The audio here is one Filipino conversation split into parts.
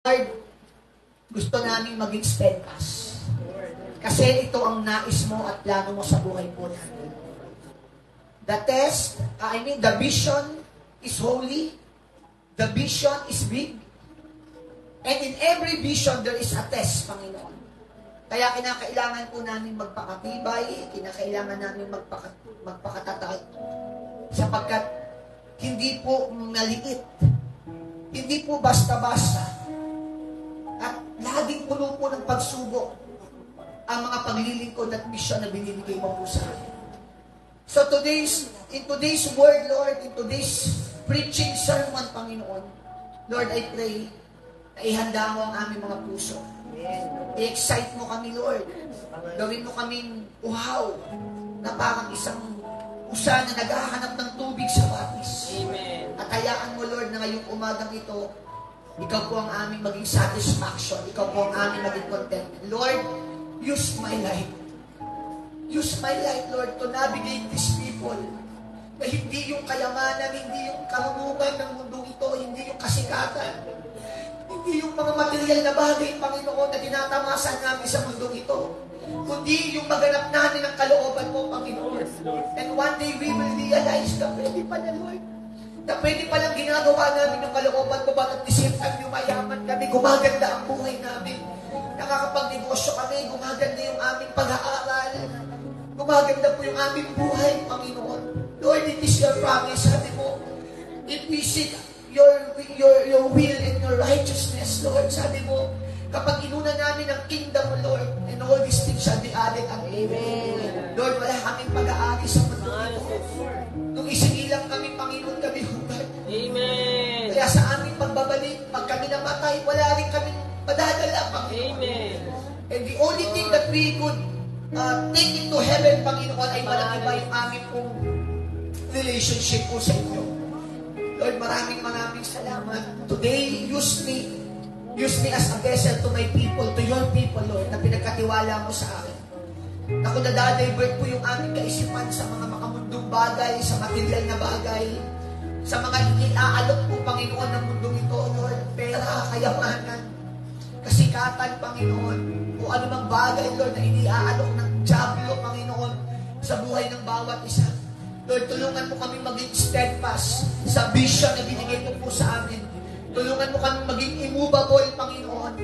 Lord, gusto namin maging steadfast. Kasi ito ang nais mo at plano mo sa buhay po natin. The vision is holy. The vision is big. And in every vision, there is a test, Panginoon. Kaya kinakailangan po namin magpakatibay, kinakailangan namin magpakatatag. Sapagkat hindi po maliit. Hindi po basta-basta. At laging puno po ng pagsubok ang mga paglilingkod at misyon na binibigay mo po sa akin. So in today's word, Lord, in today's preaching sermon, Panginoon, Lord, I pray na ihanda mo ang aming mga puso. I-excite mo kami, Lord. Gawin mo kaming uhaw na parang isang usa na naghahanap ng tubig sa batis. At hayaan mo, Lord, na ngayong umagang ito, ikaw po ang aming maging satisfaction. Ikaw po ang aming maging contentment. Lord, use my life. Use my life, Lord, to navigate these people. Na hindi yung kayamanan, hindi yung karunungan ng mundo ito, hindi yung kasikatan, hindi yung mga material na bagay, Panginoon, na tinatamasan namin sa mundo ito, kundi yung maganap namin ang kalooban mo, Panginoon. And one day we will realize na pwede pa na, Lord. Na pwede palang ginagawa namin yung kalooban ko, but at the same time, yumayaman kami, gumaganda ang buhay namin. Nakakapagnegosyo kami, gumaganda yung aming pag-aaral. Gumaganda po yung aming buhay, Panginoon. Lord, it is your promise. Sabi mo, if we seek your will and your righteousness, Lord, sabi mo, kapag inuna namin ang kingdom mo, Lord, and all these things shall be added unto you. Amen. Lord, wala kaming pag-aari sa mundo ito. Nung isinilang kami, Panginoon, kami hubad. Amen. Kaya sa aming pagbabalik, pag kami namatay, wala rin kami madadala, Panginoon. Amen. And the only thing that we could take into heaven, Panginoon, ay walang iba yung aming pong relationship po sa inyo. Lord, maraming salamat. Today, use me as a vessel to my people, to your people, Lord, na pinagkatiwala mo sa akin. Na kung nadadivert po yung aming kaisipan sa mga makamundong bagay, sa material na bagay, sa mga iniaalok po, Panginoon, ng mundong ito, Lord, pera, kayamanan, kasikatan, Panginoon, o anumang bagay, Lord, na iniaalok ng diablo, Panginoon, sa buhay ng bawat isa. Lord, tulungan mo kami maging steadfast sa vision na binigay mo po sa amin. Tulungan mo kami maging immovable, Panginoon,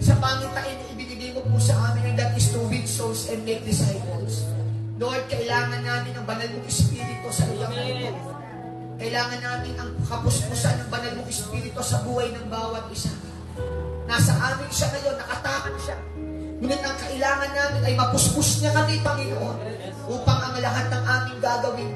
sa pangitain na ibinigay mo po sa amin, and that is to win souls and make disciples. Lord, kailangan namin ang banal mong Espiritu sa iyong ito. Kailangan namin ang kapuspusan ng banal mong Espiritu sa buhay ng bawat isa. Nasa amin siya ngayon, nakatakan siya. Ngunit ang kailangan namin ay mapuspus niya kami, Panginoon, upang ang lahat ng aming gagawin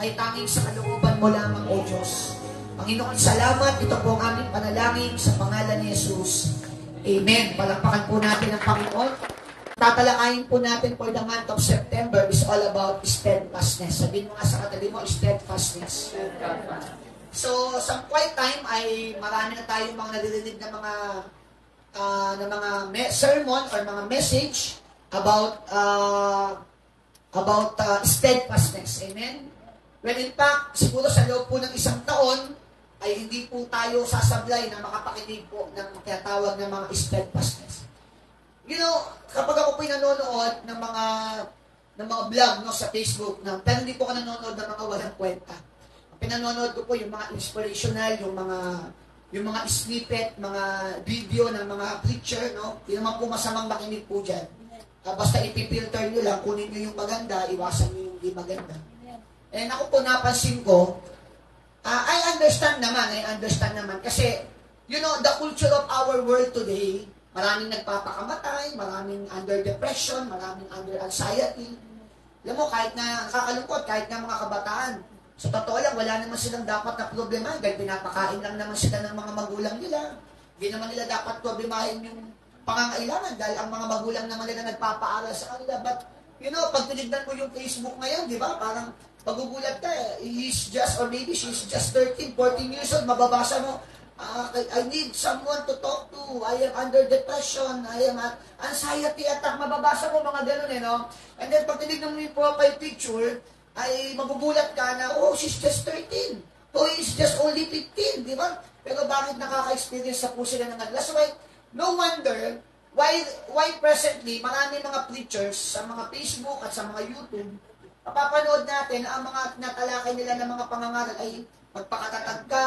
ay tanging sa kalooban mo lamang, O Diyos. Panginoon, salamat. Ito po ang aming panalangin sa pangalan ni Jesus. Amen. Palakpakan po natin ang Panginoon. Tatalakayin po natin for the month of September is all about steadfastness. Sabihin mo nga sa katabi mo, steadfastness. So, sa quiet time ay marami na tayong mga naririnig na mga sermon or mga message about steadfastness. Amen? Well, in fact, siguro sa loob po ng isang taon, ay hindi po tayo sasablay na makapakinig po ng tinatawag ng mga steadfastness. You know, kapag ako po nanonood ng mga vlog no, sa Facebook, pero hindi po ako nanonood ng mga walang kwenta. Pinanonood ko po yung mga inspirational, yung mga snippet, mga video ng mga preacher, no? Hindi naman po masamang makinig po dyan. Basta ipipilter nyo lang, kunin nyo yung maganda, iwasan nyo yung hindi maganda. And ako po napansin ko, I understand naman. Kasi, you know, the culture of our world today, maraming nagpapakamatay, maraming under depression, maraming under anxiety. Alam mo, kahit na kakalungkot, kahit na mga kabataan, sa totoo lang, wala naman silang dapat na problema dahil pinapakain lang naman sila ng mga magulang nila. Hindi naman nila dapat problemahin yung pangangailangan dahil ang mga magulang naman nila nagpapaaral sa kanila. But, you know, pag tinignan mo yung Facebook ngayon, di ba? Parang pagugulat ka, he's just, or maybe she's just 13, 14 years old, mababasa mo, I need someone to talk to, I am under depression, I am anxiety attack, mababasa mo mga ganun no? And then pag tinignan mo yung profile picture, ay magugulat ka na, oh, she's just 13. who is just only 15, di ba? Pero bakit nakaka-experience na po sila ng ano? That's why, no wonder, why presently, marami mga preachers sa mga Facebook at sa mga YouTube, mapapanood natin na ang mga natalakay nila ng mga pangangaral ay magpakatatag ka,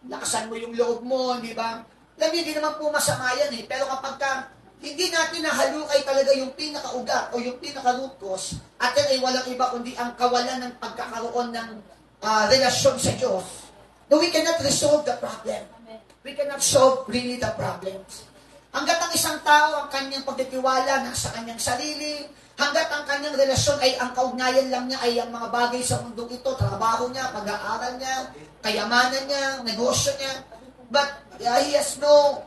lakasan mo yung loob mo, di ba? Alam niyo, hindi naman po masama yan eh. Pero kapag ka, hindi natin nahalukay talaga yung pinakaugat o yung pinaka-root cause, at yan ay walang iba kundi ang kawalan ng pagkakaroon ng relasyon sa Diyos, no, we cannot resolve the problem. We cannot solve really the problems. Hanggat ang isang tao, ang kanyang pagtitiwala nasa kanyang sarili, hanggat ang kanyang relasyon ay ang kaugnayan lang niya ay ang mga bagay sa mundong ito, trabaho niya, pag-aaral niya, kayamanan niya, negosyo niya, but he has no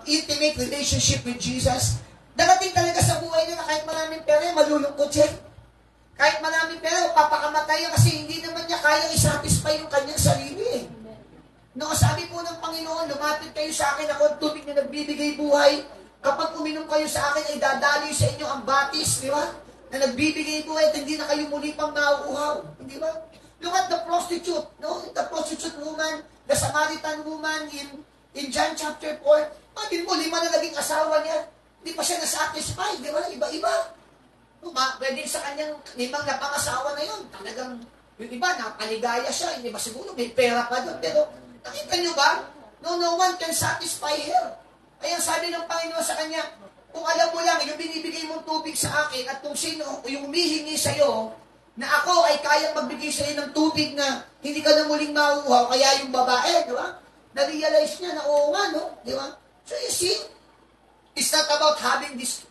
intimate relationship with Jesus, darating talaga sa buhay niya na kahit maraming pera, malulungkot siya. Kahit maraming pera, papakamatay niya kasi hindi naman niya kaya isatisfy yung kanyang sarili. No, sabi po ng Panginoon, lumapit kayo sa akin, ako ang tubig na nagbibigay buhay. Kapag uminom kayo sa akin, ay dadaloy sa inyo ang batis, di ba? Na nagbibigay buhay at hindi na kayo muli pang mauuhaw. Di ba? Look at the prostitute, no? The prostitute woman, the Samaritan woman in John chapter 4. Pagin mo, 5 na naging asawa niya. Hindi pa siya nasatisfy, di ba? Iba-iba. Pwede sa kanyang 5 na pangasawa na yun. Talagang, yung iba, napaligaya siya. Hindi ba siguro, may pera pa doon. Pero, nakita niyo ba? No one can satisfy her. Kaya sabi ng Panginoon sa kanya, kung alam mo lang, yung binibigay mong tubig sa akin at kung sino, yung humihingi sa'yo, na ako ay kayang magbigay sa'yo ng tubig na hindi ka na muling mauuhaw, kaya yung babae, di ba? Na-realize niya na oo nga, no? Di ba? So you see, it's not about having this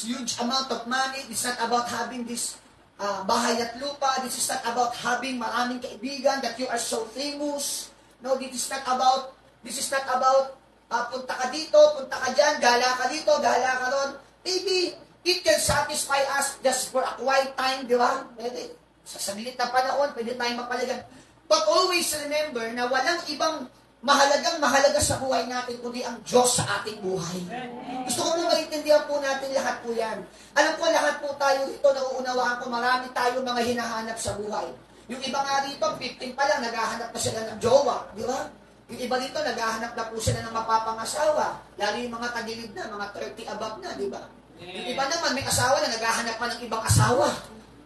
huge amount of money. It's not about having this bahay at lupa. This is not about having maraming kaibigan that you are so famous. No, this is not about punta ka dito, punta ka dyan, gala ka dito, gala ka ron. Maybe it can satisfy us just for a quiet time, di ba? Pwede. Sa saglit na panahon, pwede tayong mapaligan. But always remember na walang ibang mahalaga sa buhay natin kundi ang Diyos sa ating buhay. Gusto ko po maintindihan po natin lahat po yan. Alam ko lahat po tayo dito, nauunawaan ko marami tayo mga hinahanap sa buhay. Yung iba nga rito, 15 pa lang, naghahanap na sila ng jowa, di ba? Yung iba dito, naghahanap na po sila ng mapapangasawa. Lalo yung mga tagilid na, mga 30 above na, di ba? Yung iba naman, may asawa na naghahanap pa ng ibang asawa.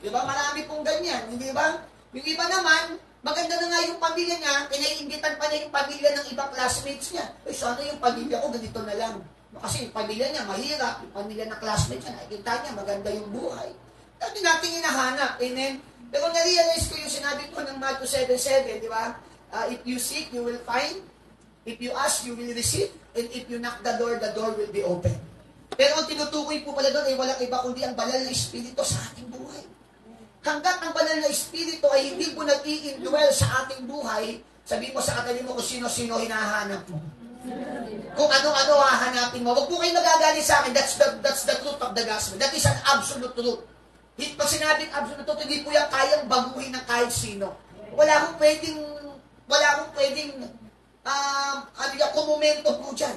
Di ba? Marami pong ganyan, hindi ba? Yung iba naman, maganda na nga yung pamilya niya, kinaiimbitan pa niya yung pamilya ng ibang classmates niya. Eh, sana yung pamilya ko, ganito na lang. Kasi yung pamilya niya, mahirap. Yung pamilya ng classmates niya, nakikita niya, maganda yung buhay. Dati natin hinahanap, amen? Pero na-realize ko yung sinabi ko ng Matthew 7:7, di ba? If you seek, you will find. If you ask, you will receive. And if you knock the door will be open. Pero ang tinutukoy po pala doon ay walang iba kundi ang banal na Espiritu sa ating buhay. Hanggat ang banal na Espiritu ay hindi po nag-i-indwell sa ating buhay, sabihin mo sa katabi mo kung sino-sino hinahanap mo. Kung ano-ano hahanapin mo. Huwag po kayo nagagalit sa akin. That's the truth of the gospel. That is an absolute truth. Pag sinabing absolute truth, hindi po yan kayang baguhin ng kahit sino. Wala akong pwedeng kumumento po dyan.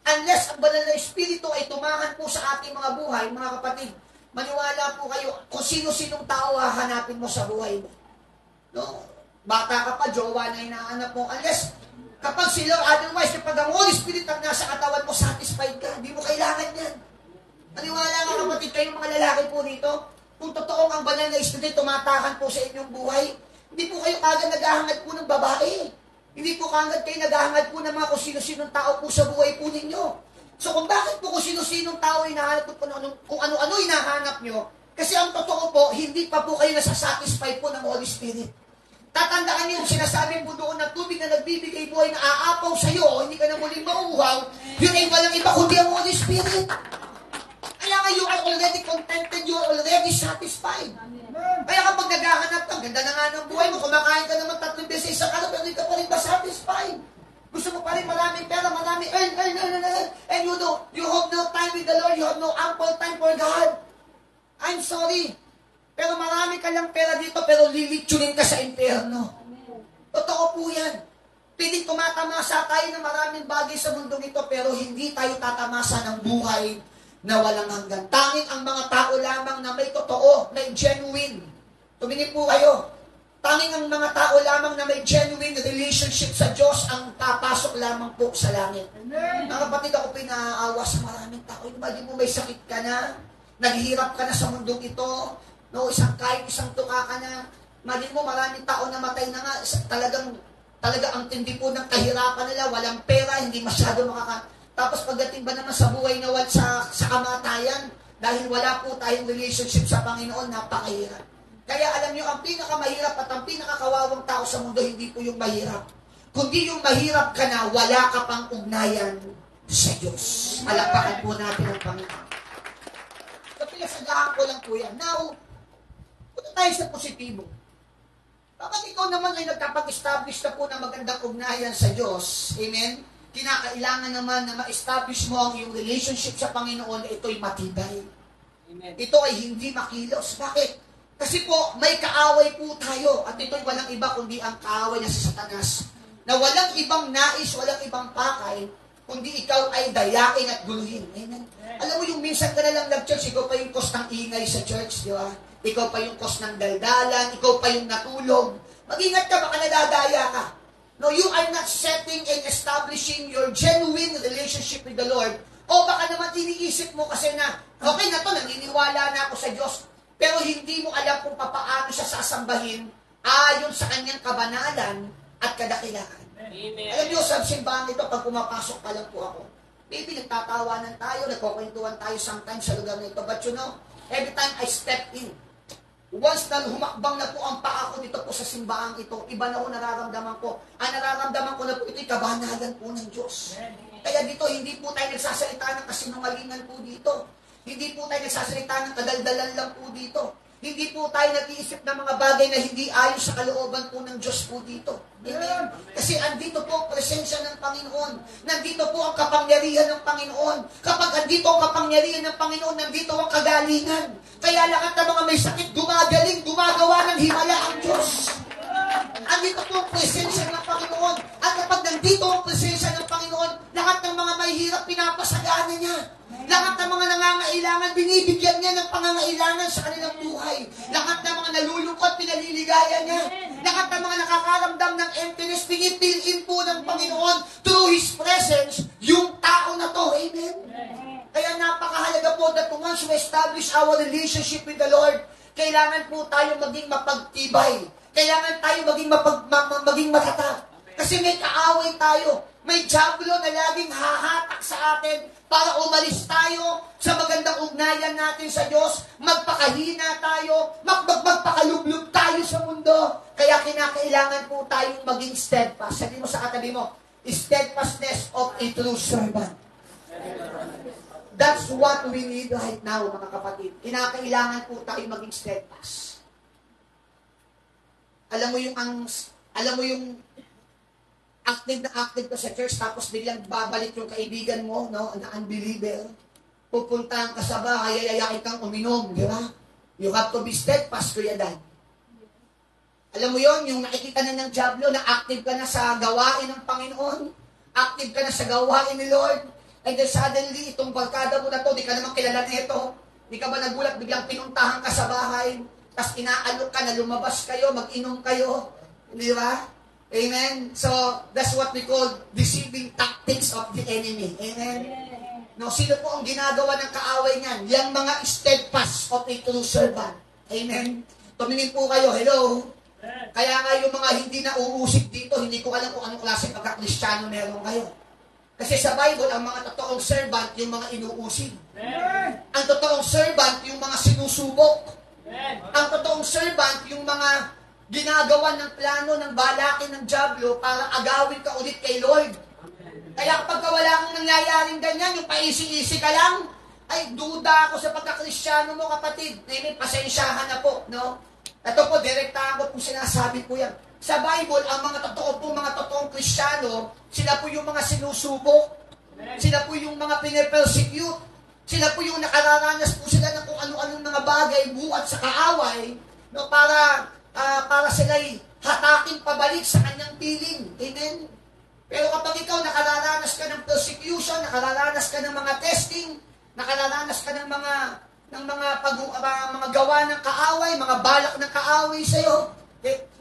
Unless ang banal na Espiritu ay tumahan po sa ating mga buhay, mga kapatid, maniwala po kayo kung sino-sinong tao hahanapin mo sa buhay mo. No? Bata ka pa, jowa na hinahanap mo. Unless, kapag sila, otherwise, kapag ang Holy Spirit ang nasa katawan mo, satisfied ka. Hindi mo kailangan yan. Maniwala nga kapatid, kayong mga lalaki po dito, kung totoong ang banal na Espiritu tumatakan po sa inyong buhay, hindi po kayo kagad naghahangad po ng babae. Hindi po kagad kayo naghahangad po ng mga kung sino-sinong tao po sa buhay po ninyo. So kung bakit po kung sino-sinong tao hinahanap po kung ano-ano hinahanap nyo, kasi ang totoo po, hindi pa po kayo nasasatisfy po ng Holy Spirit. Tatandaan niyo yung sinasabi mo doon na tubig na nagbibigay buhay na aapaw sa iyo, hindi ka na muling mauuhaw, yun ay walang iba kundi ang Holy Spirit. Kaya nga you are already contented, you are already satisfied. Kaya kapag naghahanap ka, ganda na nga ng buhay mo, kumakain ka naman 3 beses sa araw, pero hindi ka pa rin ba satisfied? Gusto mo pa rin maraming pera, marami earn, and you have no time with the Lord, you have no ample time for God. I'm sorry, pero marami ka lang pera dito, pero lilitsunin ka sa impyerno. Totoo po yan. Piling tumatamasa tayo ng maraming bagay sa mundong ito, pero hindi tayo tatamasa ng buhay na walang hanggan. Tanging ang mga tao lamang na may totoo, na genuine. Tumingin po kayo. Tanging ang mga tao lamang na may genuine relationship sa Diyos ang papasok lamang po sa langit. Mga kapatid, ako pinaawa sa maraming tao. Imagine mo may sakit ka na, naghihirap ka na sa mundong ito, no, kahit isang tuka ka na. Imagine mo maraming tao na matay na nga, talaga ang tindi po ng kahirapan nila, walang pera, hindi masyado Tapos pagdating ba naman sa buhay na sa kamatayan, dahil wala po tayong relationship sa Panginoon, napakahirap. Kaya alam nyo, ang pinakamahirap at ang pinakakawawang tao sa mundo, hindi po yung mahirap. Kundi yung mahirap ka na, wala ka pang ugnayan sa Diyos. Palakpakan po natin ang Panginoon. So, pinasagahan ko lang po yan. Now, punta tayo sa positibo. Kapag ikaw naman ay nagkapag-establish na po na magandang ugnayan sa Diyos, amen? Kinakailangan naman na ma-establish mo ang iyong relationship sa Panginoon na ito'y matibay. Amen. Ito ay hindi makilos. Bakit? Kasi po, may kaaway po tayo. At ito'y walang iba kundi ang kaaway na si Satanas. Na walang ibang nais, walang ibang pakay, kundi ikaw ay dayain at guluhin. Amen? Alam mo yung minsan ka na lang nag-church, ikaw pa yung cause ng ingay sa church, di ba? Ikaw pa yung cause ng daldalan, ikaw pa yung natulog. Mag-ingat ka, baka nadadaya ka. No, you are not setting and establishing your genuine relationship with the Lord. O baka naman iniisip mo kasi na, okay na to, naniniwala na ako sa Diyos. Pero hindi mo alam kung paano siya sasambahin ayon sa kanyang kabanalan at kadakilaan. Amen. Alam niyo, sa simbahan ito, pag pumapasok pa lang po ako, maybe nagtatawanan tayo, nagkukwentuhan tayo sometimes sa lugar na ito. But you know, every time I step in, once na humakbang na po ang paa ko dito po sa simbahan ito, iba na po nararamdaman ko. Ang nararamdaman ko na po ito'y kabanalan po ng Diyos. Kaya dito, hindi po tayo nagsasalita ng kasinungalingan po dito. Hindi po tayo nagsasalita ng kadaldalan lang po dito. Hindi po tayo nag-iisip ng mga bagay na hindi ayon sa kalooban po ng Diyos po dito. Amen? Kasi andito po ang presensya ng Panginoon. Nandito po ang kapangyarihan ng Panginoon. Kapag andito ang kapangyarihan ng Panginoon, nandito ang kagalingan. Kaya lahat ng mga may sakit, gumagaling, gumagawa ng himala ang Diyos. Andito po ang presensya ng Panginoon. At kapag nandito ang presensya ng Panginoon, lahat ng mga may hirap, pinapasagana niya. Lahat ng mga nangangailangan, binibigyan niya ng pangangailangan sa kanilang buhay. Lahat ng mga nalulungkot, pinaliligaya niya. Lahat ng mga nakakaramdam ng emptiness, pinipilin po ng Panginoon through His presence, yung tao na to. Amen? Kaya napakahalaga po that once we establish our relationship with the Lord, kailangan po tayo maging mapagtibay. Kailangan tayo maging matatag. Kasi may kaaway tayo. May diablo na laging hahatak sa atin para umalis tayo sa magandang ugnayan natin sa Diyos, magpakahina tayo, magpakalublog tayo sa mundo. Kaya kinakailangan po tayong maging steadfast. Sabi mo sa katabi mo, steadfastness of a true servant. That's what we need right now, mga kapatid. Kinakailangan po tayong maging steadfast. Alam mo yung active ka sa church, tapos biglang babalik yung kaibigan mo, no, na unbeliever. Pupuntahan ka sa bahay, yayayain kang uminom, di ba? You have to be steadfast, Kuya Dan. Alam mo yon, yung nakikita na ng diablo, na active ka na sa gawain ng Panginoon, active ka na sa gawain ni Lord, and then suddenly, itong barkada mo na to, di ka naman kilala nito, di ka ba nagulat, biglang pinuntahan ka sa bahay, tapos inaalok ka na lumabas kayo, mag-inom kayo, di ba? Amen? So, that's what we call deceiving tactics of the enemy. Amen? No, sino po ang ginagawa ng kaaway niyan? Yang mga steadfast of a true servant. Amen? Tumingin po kayo, hello? Kaya nga yung mga hindi na uusig dito, hindi ko alam kung anong klase pagka-Kristiyano meron kayo. Kasi sa Bible, ang mga totoong servant, yung mga inuusig. Ang totoong servant, yung mga sinusubok. Ang totoong servant, yung mga ginagawa ng plano ng balakin ng diablo para agawin ka ulit kay Lord. Kaya kapag wala kang nangyayaring ganyan, yung paisi-isi ka lang, ay duda ako sa pagka-Kristiyano mo, kapatid. May pasensyahan na po, no? Ito po, direktahan ko po sinasabi po yan. Sa Bible, ang mga totoong Kristiyano, sila po yung mga sinusubok, sila po yung mga pinipersecute, sila po yung nakararanas po sila ng kung ano-anong mga bagay buhat sa kaaway, no, para sila'y hatakin pabalik sa kanyang piling. Amen? Pero kapag ikaw nakararanas ka ng persecution, nakararanas ka ng mga testing, nakararanas ka ng mga gawa ng kaaway, mga balak ng kaaway sa'yo,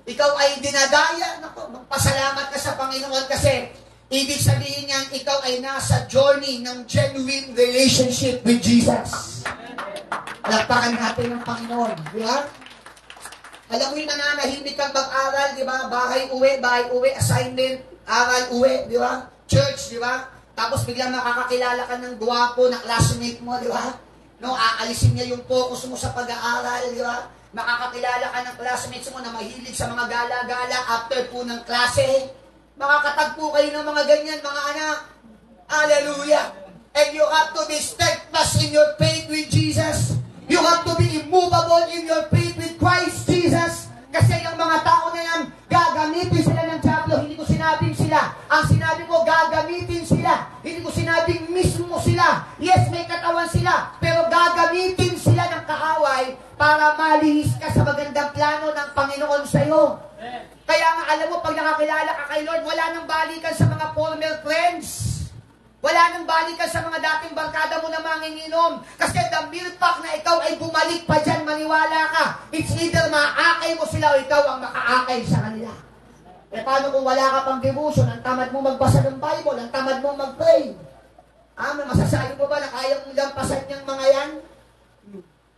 ikaw ay dinadaya, nako, magpasalamat ka sa Panginoon kasi ibig sabihin niyan, ikaw ay nasa journey ng genuine relationship with Jesus. Palakpakan natin ng Panginoon, di ba? Alam mo yung nananahimik kang mag-aral, di ba? Bahay, uwi, assignment, aral, uwi, di ba? Church, di ba? Tapos biglang makakakilala ka ng gwapo na classmate mo, di ba? No, aalisin niya yung focus mo sa pag-aaral, di ba? Makakakilala ka ng classmates mo na mahilig sa mga gala-gala after po ng klase. Makakatagpo kayo ng mga ganyan, mga anak. Hallelujah! And you have to be steadfast in your faith with Jesus. You have to be immovable in your faith with Christ Jesus. Kasi yung mga tao na yan, gagamitin sila ng diablo. Hindi ko sinabing sila. Ang sinabi ko, gagamitin sila. Hindi ko sinabing mismo sila. Yes, may katawan sila. Pero gagamitin sila ng kaaway para malihis ka sa magandang plano ng Panginoon sa'yo. Kaya nga, alam mo, pag nakakilala ka kay Lord, wala nang balikan sa mga former friends. Wala nang balikan sa mga dating barkada mo na manginginom. Kasi the mere fact na ikaw ay bumalik pa dyan, maniwala ka. It's either maakay mo sila o ikaw ang makaakay sa kanila. E paano kung wala ka pang devotion, ang tamad mo magbasa ng Bible, ang tamad mo mag-pray? Masasabi mo ba na kaya mong lampasan niyang mga yan?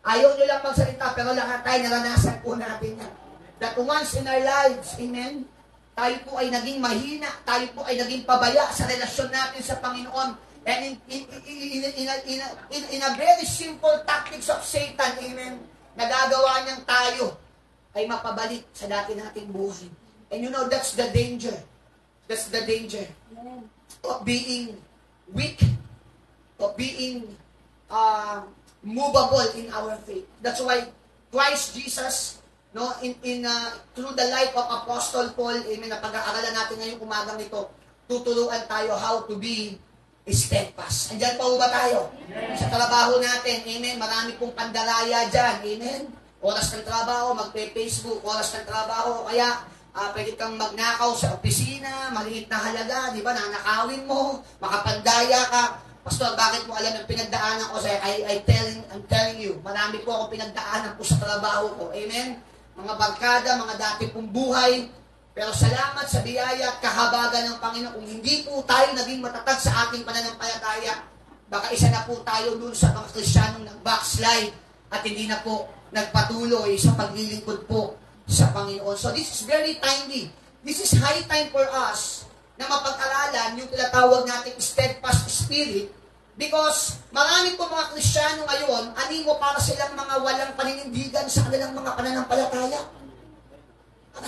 Ayaw nyo lang magsalita, pero lahat tayo naranasan po natin yan. That once in our lives, amen, tayo po ay naging mahina, tayo po ay naging pabaya sa relasyon natin sa Panginoon. And in a very simple tactics of Satan, amen, nagagawa niyang tayo ay mapabalik sa dati nating buhay. And you know, that's the danger. That's the danger of being weak, of being movable in our faith. That's why Christ Jesus, no, through the life of Apostle Paul, amen, na pag-aaralan natin ngayong umagang ito, tuturuan tayo how to be steadfast. Andiyan pa ba tayo? Amen. Sa trabaho natin, amen, marami pong pandaraya dyan, amen. Oras ng trabaho, magpe-Facebook, oras ng trabaho, kaya pwede kang magnakaw sa opisina, maliit na halaga, di ba, nanakawin mo, makapandaya ka. Pastor, bakit mo alam yung pinagdaanan ko? I'm telling you, marami po akong pinagdaanan po sa trabaho ko. Amen? Mga barkada, mga dati pong buhay. Pero salamat sa biyaya at kahabagan ng Panginoon. Kung hindi po tayo naging matatag sa ating pananampalataya, baka isa na po tayo dun sa mga Kristiyanong nag-backslide at hindi na po nagpatuloy sa paglilingkod po sa Panginoon. So this is very timely. This is high time for us na mapag-aralan yung tinatawag nating steadfast spirit because marami po mga Kristiyano ngayon, animo para silang mga walang paninindigan sa kanilang mga pananampalataya. Para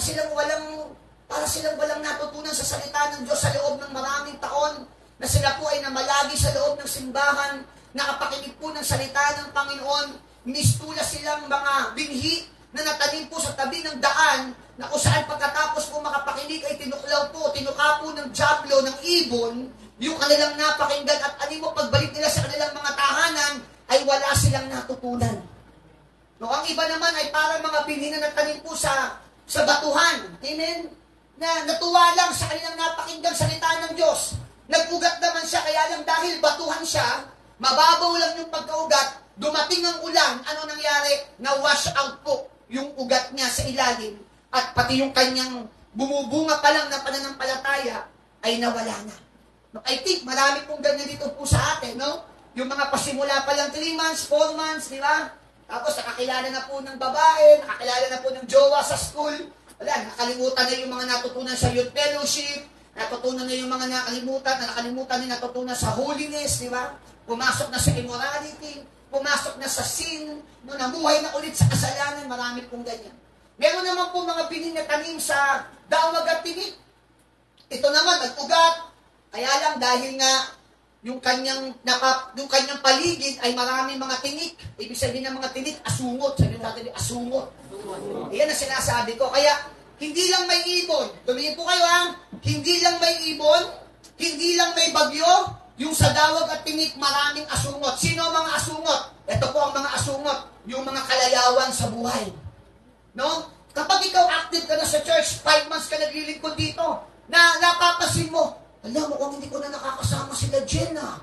silang walang natutunan sa salita ng Diyos sa loob ng maraming taon, na sila po ay namalagi sa loob ng simbahan, nakapakinig po ng salita ng Panginoon, mistula silang mga binhi na natanim po sa tabi ng daan, na kung saan pagkatapos po makapakinig ay tinuklaw po, tinuka po ng diablo, ng ibon, yung kanilang napakinggan at animo pagbalik nila sa kanilang mga tahanan, ay wala silang natutunan. No, ang iba naman ay parang mga binhi na natanim po sa batuhan. Amen? Na natuwa lang sa kanilang napakinggan salita ng Diyos. Nag-ugat naman siya, kaya lang dahil batuhan siya, mababaw lang yung pagkaugat, dumating ang ulan, ano nangyari? Na-wash out po yung ugat niya sa ilalim at pati yung kanyang bumubunga pa lang na pananampalataya ay nawala na. No, I think marami pong ganyan dito po sa atin, no? Yung mga pasimula pa lang 3 months, 4 months, di ba? Tapos nakakilala na po ng babae, nakakilala na po ng jowa sa school. Wala, nakalimutan na yung mga natutunan sa youth fellowship, natutunan na yung mga nakalimutan na natutunan sa holiness, di ba? Pumasok na sa immorality, pumasok na sa sin, no, namuhay na ulit sa kasalanan, marami pong ganyan. Meron naman po mga bining na tanim sa dawag at tinik. Ito naman, nag-ugat. Kaya lang dahil nga yung kanyang paligid ay maraming mga tinik. Ibig sabihin ng mga tinik, asungot. Sabihin natin, asungot. Iyan ang sinasabi ko. Kaya, hindi lang may ibon. Tumingin po kayo ha. Hindi lang may ibon, hindi lang may bagyo, yung sa dawag at tinik, maraming asungot. Sino ang mga asungot? Ito po ang mga asungot. Yung mga kalayawan sa buhay. No? Kapag ikaw active ka na sa church, 5 months ka naglilingkod dito, na napapasin mo, alam mo kung hindi ko na nakakasama sila Jenna,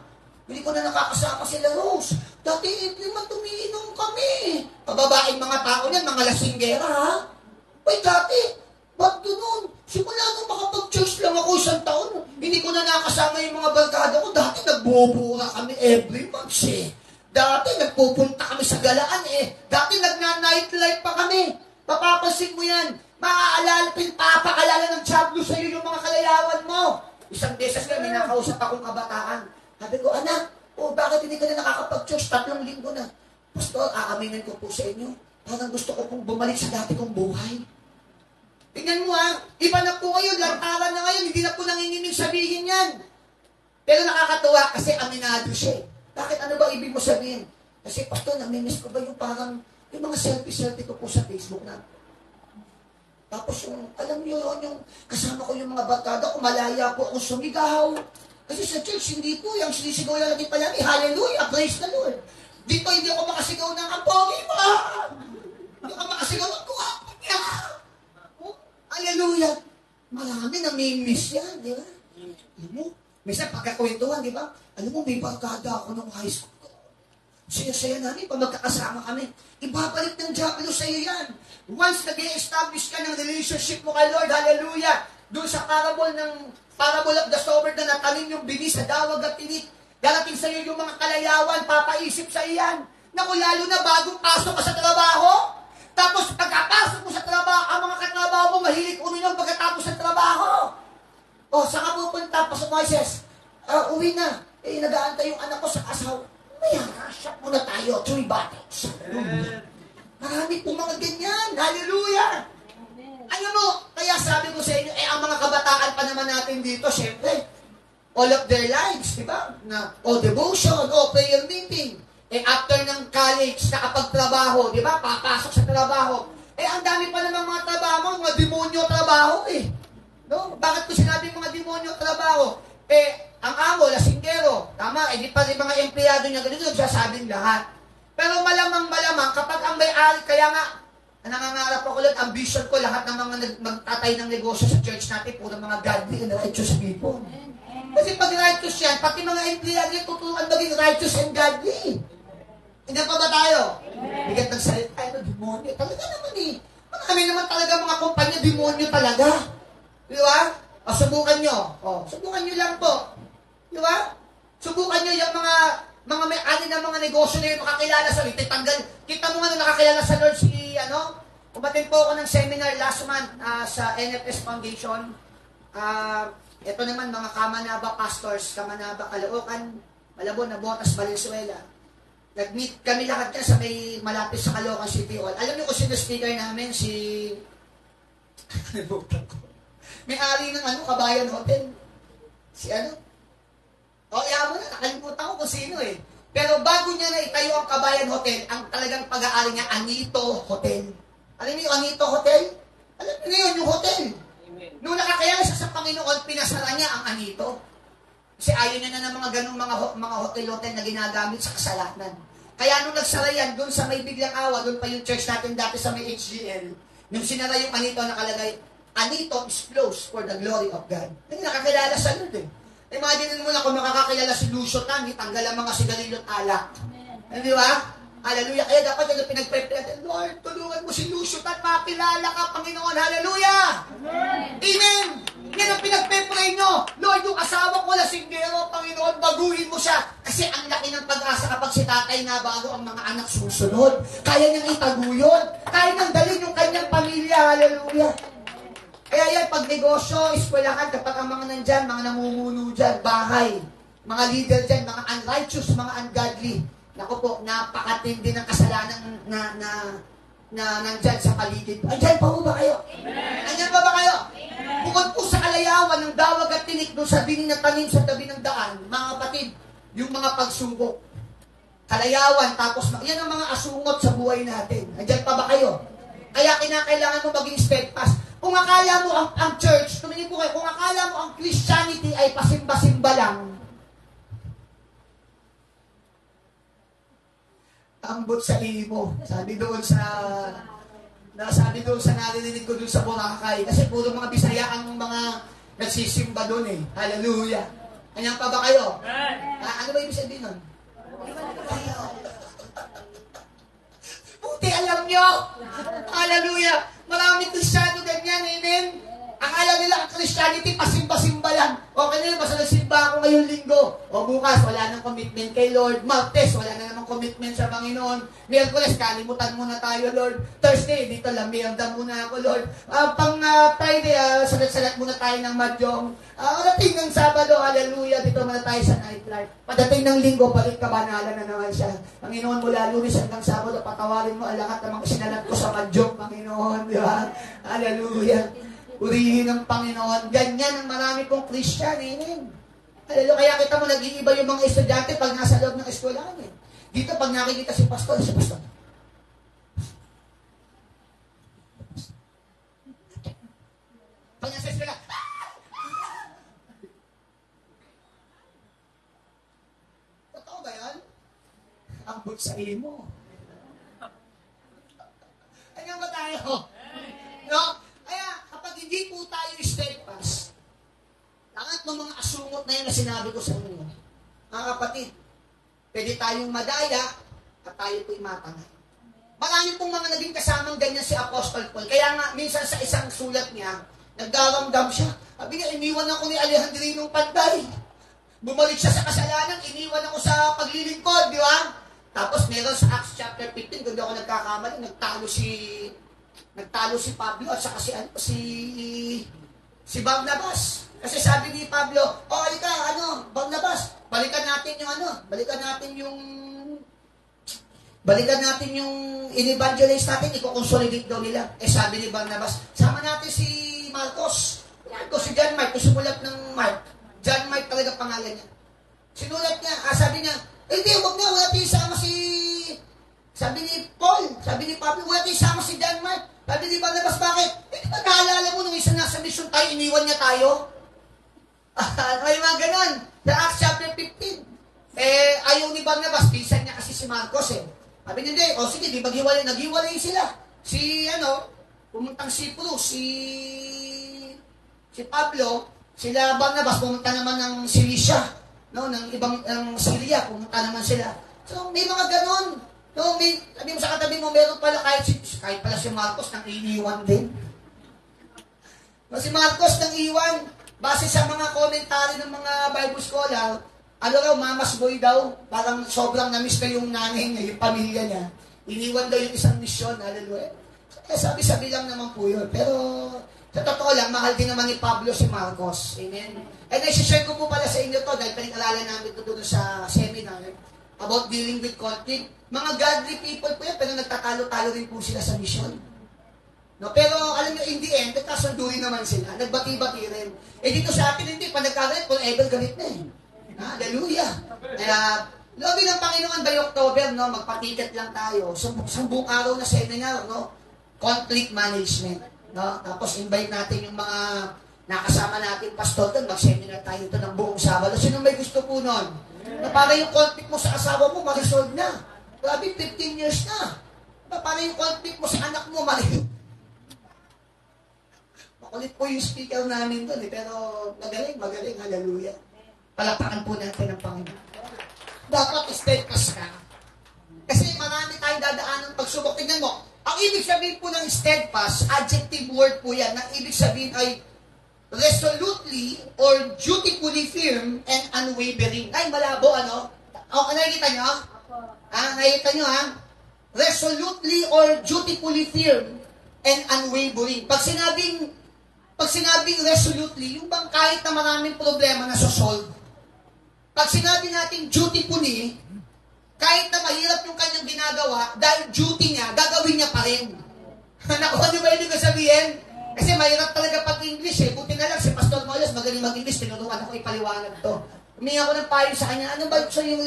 hindi ko na nakakasama sila Rose, dati naman tumiinom kami. Pababaing mga tao niyan, mga lasinggera ha? Uy, dati, Ba't ganun? Simula nung makapag-church lang ako 1 taon, hindi ko na nakasama yung mga barkada ko. Dati nagbubura kami every month eh. Dati nagpupunta kami sa galaan eh. Dati nagna-nightlife pa kami. Papapansin mo yan. Papakalala ng Diablo sa iyo yung mga kalayawan mo. Isang beses nga, may nakausap akong kabataan. Sabi ko, anak, bakit hindi ka na nakakapag-church? 3 linggo na. Pastor, aaminin ko po sa inyo. Parang gusto ko pong bumalik sa dati kong buhay. Tingnan mo iba na po kayo, lantaran na ngayon, hindi na po nanginginig sabihin yan. Pero nakakatuwa kasi aminado siya. Bakit ano ba ibig mo sabihin? Kasi pastor, namimiss ko ba yung parang, yung mga selfie-selfie ko po sa Facebook na. Tapos yung, alam niyo yun, yung kasama ko yung mga barkada, malaya po akong sumigaw. Kasi sa church, hindi po, yung sinisigaw na lagi palagi, hallelujah, praise the Lord. Dito hindi ako makasigaw ng ampogi pa. Hindi ako makasigaw ng kuwapo niya. Hallelujah! Marami namimiss yan, di ba? Alam mo, minsan pagkakwentuhan, di ba? Alam mo, may barkada ako nung high school ko. Saya-saya namin pag magkakasama kami. Ibabalik ng Diablo sa iyo yan. Once nag-i-establish ka ng relationship mo kay Lord, hallelujah! Doon sa parable of the sower na natanim yung bini sa dawag at tinik, darating sa iyo yung mga kalayawan, papaisip sa iyan. Naku, lalo na bagong pasok ka sa trabaho. Tapos pagkapasok mo sa trabaho, ang mga katrabaho mo mahilig uminom pagkatapos sa trabaho. O, saan ka pupunta? Pasok Moises. Uwi na. Nag-aantay yung anak ko sa asawa. May harasap muna tayo. 3 bottles. Marami pong mga ganyan. Hallelujah! Alam mo, kaya sabi ko sa inyo, ang mga kabataan pa naman natin dito, syempre, all of their lives, di ba? Devotion, prayer meeting. After ng college, nakapagtrabaho, di ba? Papasok sa trabaho. Ang dami pa namang mga trabaho, mga demonyo trabaho eh. No? Bakit ko sinabi mga demonyo trabaho? Ang amo, lasinggero, tama, di pa rin mga empleyado niya ganito, nagsasabing lahat. Pero malamang, kapag ang may-ari, kaya nga, nangangarap ako lang, ambition ko, lahat ng mga magtatay ng negosyo sa church natin, puro mga godly and righteous people. Kasi pag righteous yan, pati mga empleyado niya, tuturuan maging righteous and godly. Hindi pa ba tayo? Bigat ng salita tayo, demonyo. Talaga naman eh. Marami naman talaga mga kumpanya, demonyo talaga. Di ba? Subukan nyo. Subukan nyo lang po. Di ba? Subukan nyo yung mga may-ani ng mga negosyo na yung makakilala sa Lord. Kita mo nga nakakilala sa Lord umatin po ako ng seminar last month sa NFS Foundation. Ito naman mga Kamanaba pastors, Kamanaba, Caloocan, Malabon, Nabotas, Valenzuela. Nag-meet kami lahat dyan sa may malapit sa Caloocan City Hall. Alam niyo kung sino speaker namin? May-ari ng Kabayan Hotel. Iyan mo na, nakalimutan ko kung sino eh. Pero bago niya na itayo ang Kabayan Hotel, ang talagang pag-aari niya, Anito Hotel. Alam niyo yung Anito Hotel? Alam niyo yun, yung hotel. Nung nakakaya siya sa Panginoon, pinasara niya ang Anito. Kasi ayaw niya na ng mga ganung mga hotel-hotel na ginagamit sa kasalanan. Kaya nung nagsara yan, doon sa may biglang awa, doon pa yung church natin dati sa may HGL, nung sinara yung Anito, nakalagay, Anito is closed for the glory of God. Hindi nakakilala sa Lord eh. Imagine mo na kung makakakilala si Lucio Tan, tanggal ang mga sigarilyo at alak. Hindi ba? Hallelujah. Kaya dapat yung pinag-pray, Lord, tulungan mo si Lucio Tan, makilala ka, Panginoon. Hallelujah! Amen! Yan ang pinag-pray nyo. Lord, yung asawa ko na singgero, Panginoon, baguhin mo siya. Kasi ang laki ng pag-asa kapag si tatay na bago ang mga anak susunod. Kaya niyang itaguyod. Kaya niyang dalhin yung kanyang pamilya. Hallelujah! Kaya yan, pag negosyo, eskwelahan, kapag ang mga nandyan, mga namumuno dyan, bahay, mga leader dyan, mga unrighteous, mga ungodly, naku po, napakatindi ng kasalanan na nandyan sa paligid. Andyan pa ba kayo? Andyan pa ba kayo? Bukod po sa kalayawan ng dawag at tinik doon sa bining na tanim sa tabi ng daan, mga kapatid, yung mga pagsubok, kalayawan, tapos yan ang mga asungot sa buhay natin. Andyan pa ba kayo? Kaya kinakailangan mo maging steadfast. Kung akala mo ang church, tumingin po kayo, kung akala mo ang Christianity ay pasimba-simba lang, ambot sa imo. Sabi doon sa narinig ko doon sa Boracay. Kasi puro mga Bisaya ang mga nagsisimba doon eh. Hallelujah. Kanya pa ba kayo? Ano ba ibig sabihin nun? Buti alam nyo. Hallelujah. Maraming Kristyano ganyan. yan, amen? Ang alam nila, ang Christianity, pasimba-simba lang. Okay na yun, basta nagsimba ako ngayong linggo. O bukas, wala nang commitment kay Lord. Martes, wala na namang commitment sa Panginoon. Miyerkules, kalimutan muna tayo, Lord. Thursday, dito lang, miyerda muna ako, Lord. Friday, salat-salat muna tayo ng madyong. Pagdating ng Sabado, hallelujah, dito muna tayo sa nightlife. Pagdating ng linggo, balik kabanalan na naman siya. Panginoon, mula Lunes hanggang Sabado, patawarin mo ang lahat ng mga sinalat ko sa madyong, Panginoon, di ba? Hallelujah. Purihin ng Panginoon. Ganyan ang marami pong Christian. Amen. Hallelujah. Kaya kita mo, nag-iiba yung mga estudyante pag nasa loob ng eskwelahan. Dito, pag nakikita si pastor. Pag nasa eskwelahan, totoo ba yan? Ang butsahin mo. Ano ba tayo? No? Kapag hindi po tayo steadfast, lahat ng mga asungot na yun na sinabi ko sa inyo, mga kapatid, pwede tayong madaya at tayo po'y matangay. Marami pong mga naging kasamang ganyan si Apostle Paul. Kaya nga, minsan sa isang sulat niya, nagdaramdam siya. Sabi niya, iniwan ako ni Alejandrinong Panday. Bumalik siya sa kasalanan, iniwan ako sa paglilingkod, di ba? Tapos meron sa Acts chapter 15, kung di ako nagkakamali, nagtalo si Pablo at saka si Barnabas. Kasi sabi ni Pablo, halika, Barnabas, balikan natin yung in-evangelize natin, i-consolidate daw nila. Sabi ni Barnabas, sama natin si Marcos. Si John Mark, sumulat ng Mark. John Mark talaga pangalan niya. Sinulat niya, sabi niya, hindi, wag na, wala tayo sama sabi ni Pablo, wala tayo sama si John Mark. Sabi ni Barnabas, bakit? Hindi ba naalala mo nung isa nasa mission tayo, iniwan niya tayo? May mga ganon. Sa Acts chapter 15. Ayaw ni Barnabas, pinsan niya kasi si Marcos Sabi niya, hindi, sige, di maghiwalay, naghiwalay sila. Pumuntang Cyprus, si Pablo, sila Barnabas, pumunta naman ng Cilicia, ng ibang Syria, pumunta naman sila. So, may mga ganon. No, sabi mo sa katabi mo, meron pala kahit pala si Marcos nang iniwan din. Si Marcos nang iwan, base sa mga komentary ng mga Bible scholar, mamas boy daw, parang sobrang na-miss na yung nanay niya, yung pamilya niya. Iniwan daw yung isang misyon, hallelujah. Sabi-sabi lang naman po yun. Pero, sa totoo lang, mahal din naman ni Pablo si Marcos. Amen. And isi-share ko po pala sa inyo to, dahil pinag-aralan namin ito doon sa seminar about dealing with conflict. Mga godly people po yan, pero nagtatalo-talo rin po sila sa mission. No, pero alam nyo, in the end, nagkasunduin naman sila, nagbati-bati rin. Dito sa atin, hindi pa nagkagalit, kung ever galit na Hallelujah. Kaya, lobby ng Panginoon by October, magpatikat lang tayo. Buong araw na seminar, conflict management. Tapos invite natin yung mga nakasama natin, pastor doon, mag-seminar tayo ito ng buong Sabado. Sino may gusto po nun? Na para yung conflict mo sa asawa mo, ma-resolve na. Grabe, 15 years na. Para yung conflict mo sa anak mo, makulit po yung speaker namin doon pero magaling, hallelujah. Palapakan po natin ang Panginoon. Dapat steadfast ka. Kasi marami tayong dadaan ng pagsubok. Tingnan mo, ang ibig sabihin po ng steadfast, adjective word po yan, ang ibig sabihin ay resolutely or dutifully firm and unwavering. Ay, malabo, nakikita nyo? Nakikita nyo, Resolutely or dutifully firm and unwavering. Pag sinabing resolutely, yung bang kahit na maraming problema na solve. Pag sinabi natin dutifully, kahit na mahirap yung kanyang ginagawa, dahil duty niya, gagawin niya pa rin. Nakuha niyo ba ibig sabihin? Kasi mahirap talaga pag-English Buti na lang si Pastor Moles, magaling mag-English, tinutukan ako ipaliwanag to. Humingi ako ng payo sa kanya, ano ba yung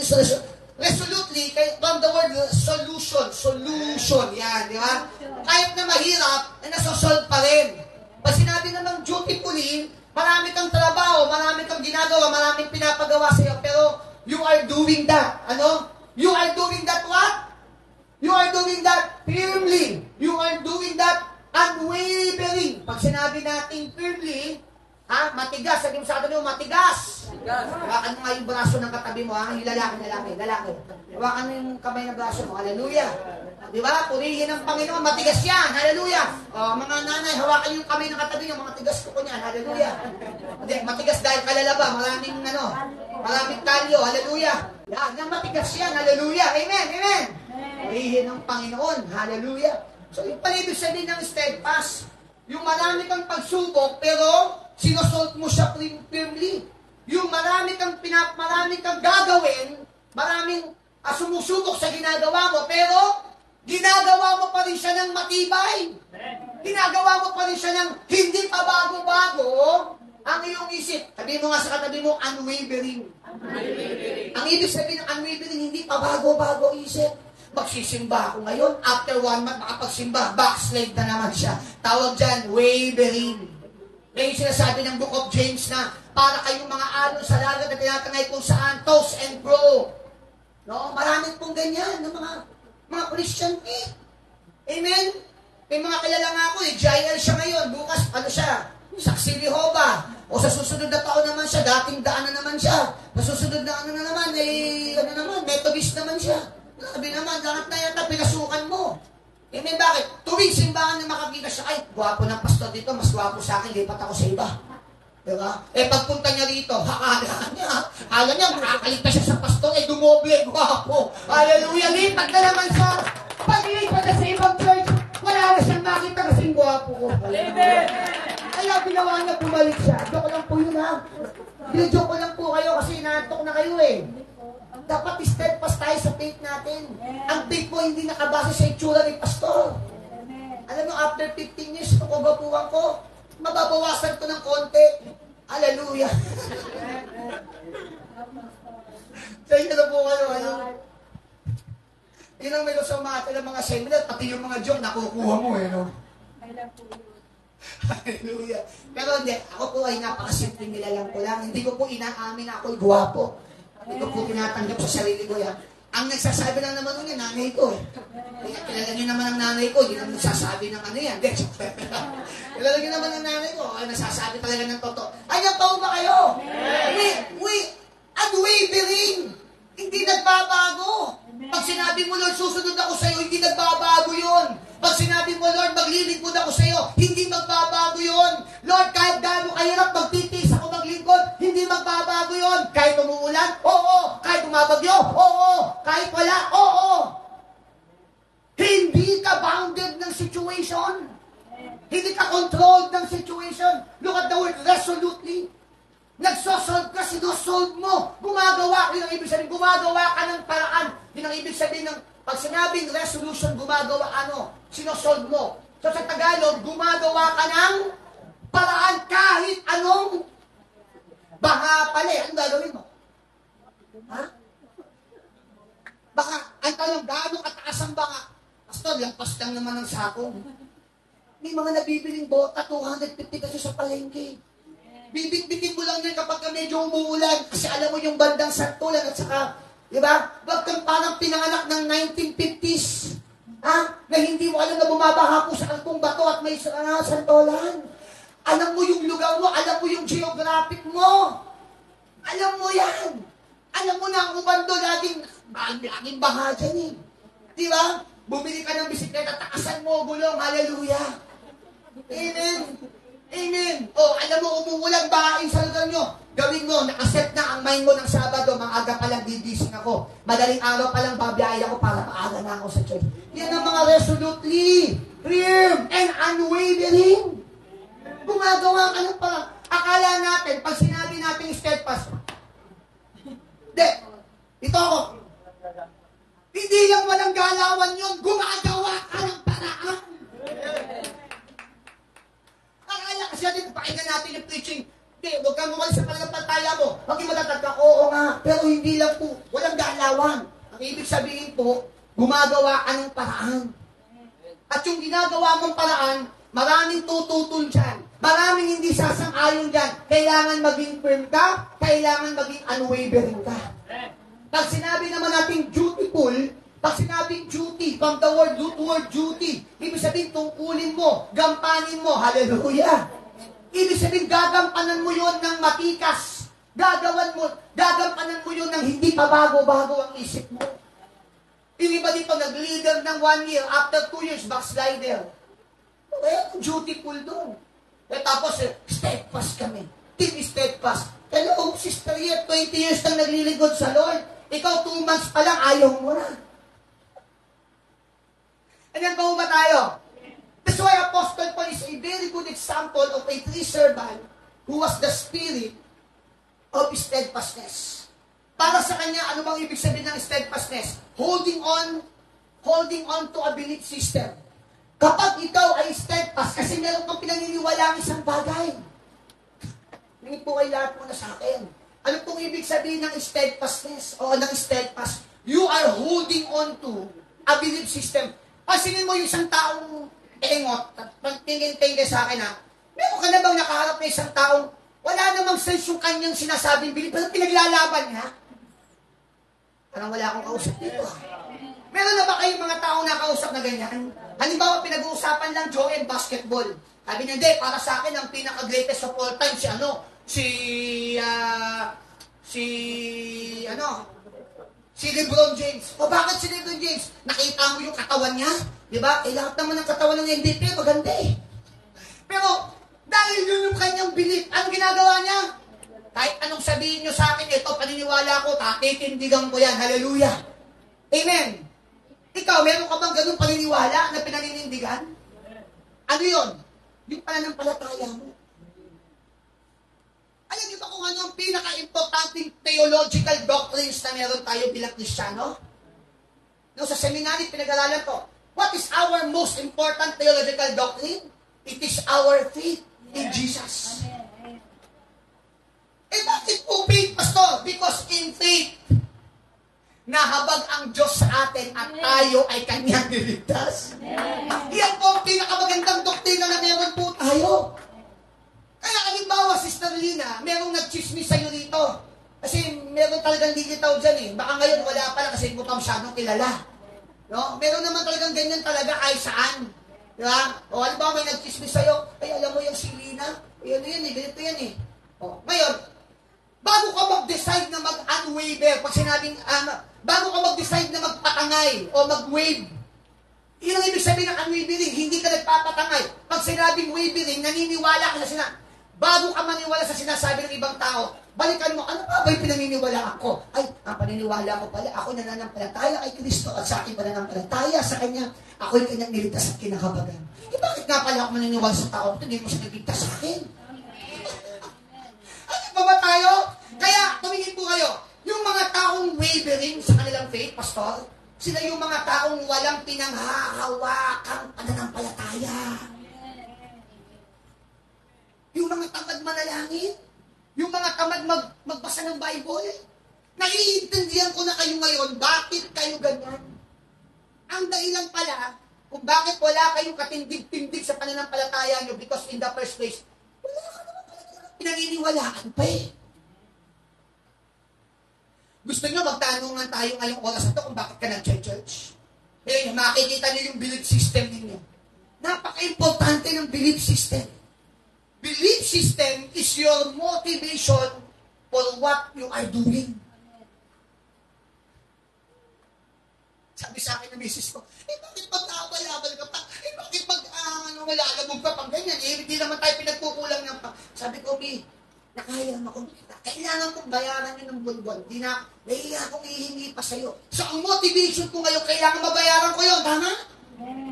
resolutely, from the word solution, yan, di ba? Kahit na mahirap, nasosolve pa rin. Pag sinabi namang dutifully, marami kang trabaho, marami kang ginagawa, maraming pinapagawa sa iyo, pero you are doing that. You are doing that what? You are doing that firmly. You are doing that unwavering. Pag sinabi natin firmly, Ha? Matigas. Sabi mo sa katabi mo, matigas. Hawakan mo nga yung braso ng katabi mo, ha? Yung lalaki. Hawakan mo yung kamay ng braso mo. Hallelujah. Di ba? Purihin ng Panginoon. Matigas yan. Hallelujah. Mga nanay, hawakan yung kamay ng katabi nyo. Mga tigas ko niyan. Hallelujah. Hindi, matigas dahil kalalaba. Maraming kalyo. Hallelujah. Yan, yung matigas yan. Hallelujah. Amen. Purihin ng Panginoon. Hallelujah. So, yung palibig sabihin ng steadfast, yung marami kang pagsubok, pero sinosult mo siya firmly. Yung marami kang gagawin, maraming sumusubok sa ginagawa mo, pero ginagawa mo pa rin siya ng matibay. Ginagawa mo pa rin siya ng hindi pa bago-bago ang iyong isip. Sabihin mo nga sa katabi mo, unwavering. Ang ibig sabihin ng unwavering, hindi pa bago-bago isip. Magsisimba ako ngayon, after 1 month makapagsimba, backslide na naman siya. Tawag dyan, wavering. Kaya yung sinasabi ng Book of James na para kayong mga alon sa lagat na tinatangay kung saan, toast and grow. No? Maraming pong ganyan ng mga Christian faith. Amen? May mga kilala nga ako, Jael siya ngayon, bukas, siya? Saksi Jehovah. O sa susunod na taon naman siya, dating daan na naman siya. Sa susunod na naman, Methodist naman siya. Sabi naman, lahat na yata, pinasukan mo. Amen, bakit? Tuwing simbahan na makakita siya, ay, gwapo ng pastor dito, mas gwapo sa akin, lipat ako sa iba. Diba? Pagpunta niya rito, akala niya, makakaligtas siya sa pastor, dumoble, gwapo. Hallelujah, lipat na naman siya. Pag-lipat na sa ibang church, wala na siyang makita kasing gwapo ko. Amen. Kaya ginawa niya, bumalik siya. Joke lang po yun, ha? Joke ko lang po kayo kasi inaantok na kayo, Dapat steadfast tayo sa faith natin. Ang faith mo hindi nakabase sa itsura ni pastor. Alam mo, after 15 years, kung kabapuan ko, mababawasan ko ng konti. Hallelujah. Sa inyo na po kayo, Yun ang meron sa mga seminar, pati yung mga joke, nakukuha mo, no? Hallelujah. Pero hindi, ako po ay napakasimpleng nilalang ko lang. Hindi ko po inaamin na ako'y guwapo. Hindi ko po tinatanggap sa sarili ko yan. Ang nagsasabi lang naman nun yan, nanay ko. Kaya kilala nyo naman ang nanay ko, hindi naman nagsasabi ng ano yan. Kilala nyo naman ang nanay ko, ay nasasabi talaga ng totoo. Ay, nagtaon ba kayo? Unwavering! Hindi nagbabago. Pag sinabi mo, Lord, susunod ako sa'yo, hindi nagbabago yun. Pag sinabi mo, Lord, maglilingkod ako sa'yo, hindi magbabago yun. Lord, kahit gaano kahirap, magtitiis ako maglingkod, hindi magbabago yun. Kahit umuulan, oo. Kahit umabagyo, oo. Kahit wala, oo. Hindi ka bounded ng situation. Hindi ka controlled ng situation. Look at the word, resolutely. Nagsosolve ka, sinosolve mo. Gumagawa, yun ang ibig sabihin, gumagawa ka ng paraan. Yun ang ibig sabihin ng, pag sinabing resolution, gumagawa sinosolve mo. So sa Tagalog, gumagawa ka ng paraan kahit anong baha pala. Anong gagawin mo? Ha? Baka, ang tanong, gaano kataas ang baka? Pastor, lampas lang naman ng sako. May mga nabibiling bota, 250 kasi sa palengke. Bibit-bitin mo lang yan kapag medyo umuulan kasi alam mo yung bandang santulan at saka, di ba? Wag kang parang pinanganak ng 1950s, na hindi mo alam na bumabaha po sa kantong bato at may santulan. Alam mo yung lugar mo, alam mo yung geographic mo. Alam mo yan. Alam mo na ang ubando laging baha dyan Di ba? Bumili ka ng bisikleta, takasan mo, gulong, hallelujah. Amen. Amen. Alam mo, umuulang bahain sa lugar nyo. Gawin mo, nakaset na ang mind mo ng Sabado, maaga pa lang didising ako. Madaling araw pa lang babiyaya ako para maaga na ako sa church. Yan ang mga resolutely, firm, and unwavering. Gumagawa ka ng parang, akala natin, pag sinabi natin steadfast, ito ako. Hindi lang walang galawan yun, gumagawa ka ng paraan. Akala kasi natin, pakinggan natin yung preaching. Hindi, huwag kang umalis sa pananampalataya mo. Maging matatag ka, oo nga, pero hindi lang po, walang galawan. Ang ibig sabihin po, gumagawa ka ng paraan. At yung ginagawa mong paraan, maraming tututol dyan. Maraming hindi sasang-ayon dyan. Kailangan maging firm ka, kailangan maging unwavering ka. Pag sinabi naman natin dutiful, pag sinabing duty, from the word duty, ibig sabihin tungkulin mo, gampanin mo, hallelujah. Ibig sabihin, gagampanan mo yun ng matikas. Gagampanan mo yun ng hindi pa bago-bago ang isip mo. Yung iba dito, nag-leader ng 1 year, after 2 years, backslider. Dutiful doon. Tapos, steadfast kami. Team steadfast. Hello, sister yet, 20 years nang naglilingkod sa Lord. Ikaw, 2 months pa lang, ayaw mo na. Anyan ba tayo? That's why Apostle Paul is a very good example of a true servant who was the spirit of steadfastness. Para sa kanya, ano bang ibig sabihin ng steadfastness? Holding on to a belief system. Kapag ikaw ay steadfast, kasi meron kang pinaniniwala ang isang bagay. Nangit po kayo lahat muna sa akin. Ano pong ibig sabihin ng steadfastness o ng steadfast? You are holding on to a belief system. Pasinin mo yung isang taong engot, tingin-tingin sa akin meron ka na bang nakaharap na isang taong wala namang sense yung kanyang sinasabing belief, pero pinaglalaban niya? Parang wala akong kausap dito. Meron na ba kayong mga taong nakausap na ganyan? Halimbawa, pinag-uusapan lang Joel basketball. Sabi niya, hindi, para sa akin, ang pinaka-greatest of all time, si LeBron James. O bakit si LeBron James? Nakita mo yung katawan niya? Di ba? Lahat naman ng katawan ng MVP, maganda eh. Pero, dahil yun yung kanyang belief, anong ginagawa niya? Kahit anong sabihin nyo sa akin, ito, paniniwala ko, titindigan ko yan. Hallelujah. Amen. Ikaw, meron ka bang ganung paniniwala na pinaninindigan? Ano yun? Yung pananampalataya mo. Alam niyo ba kung ano ang pinaka-importanting theological doctrines na meron tayo bilang Kristiyano? No, sa seminary, pinag-aralan ko, what is our most important theological doctrine? It is our faith in Jesus. Bakit po faith, Pastor? Because in faith, nahabag ang Diyos sa atin at tayo ay Kanyang niligtas. Yan po ang pinakamagandang doktrina na meron po tayo. Kaya halimbawa, Sister Lina, merong nag-chismis sa'yo rito. Kasi meron talagang lilitaw dyan eh. Baka ngayon wala pala kasi hindi mo pa masyadong kilala. No? Meron naman talagang ganyan talaga kahit saan. Di ba? O halimbawa may nag-chismis sa'yo, ay alam mo yung si Lina, yan eh, ganito yan eh. O, ngayon, bago ka mag-decide na mag-unwaver, pag sinabing, bago ka mag-decide na magpatangay o mag-wave, yun ang ibig sabihin ng unwavering, hindi ka nagpapatangay. Pag sinabing wavering, naniniwala ka na bago ka maniwala sa sinasabi ng ibang tao, balikan mo, ano ba yung pinaniniwala ako? Ay, ang paniniwala ko pala, ako nananampalataya kay Kristo at sa akin pananampalataya sa Kanya, ako yung Kanyang niligtas at kinakabagan. Bakit nga pala ako maniniwala sa tao? Hindi mo siya nagligtas sa akin. Ano ba tayo? Kaya, tumingin po kayo, yung mga taong wavering sa kanilang faith, Pastor, sila yung mga taong walang pinanghahawakang pananampalataya. Yung mga tamad manalangin, yung mga tamad magbasa ng Bible, naiintindihan ko na kayo ngayon, bakit kayo ganyan? Ang dahilan pala, kung bakit wala kayong katindig-tindig sa pananampalataya nyo, because in the first place, wala ka naman pala pinaniniwalaan pa eh. Gusto nyo magtanungan tayo ngayong oras na ito kung bakit ka nag-church? Eh, makikita nyo yung belief system ninyo. Napaka-importante ng belief system. Belief system is your motivation for what you are doing. Sabi sa akin ng misis ko, bakit pag-aabal-abal ka pa? Bakit malalabog ka pang ganyan? Hindi naman tayo pinagkukulang ng pa. Sabi ko, nakaya mo kung kailangan kong bayaran yun ng buwan-buwan. Nahiya akong ihingi pa sa'yo. So, ang motivation ko ngayon, kailangan mabayaran ko yun. Tama?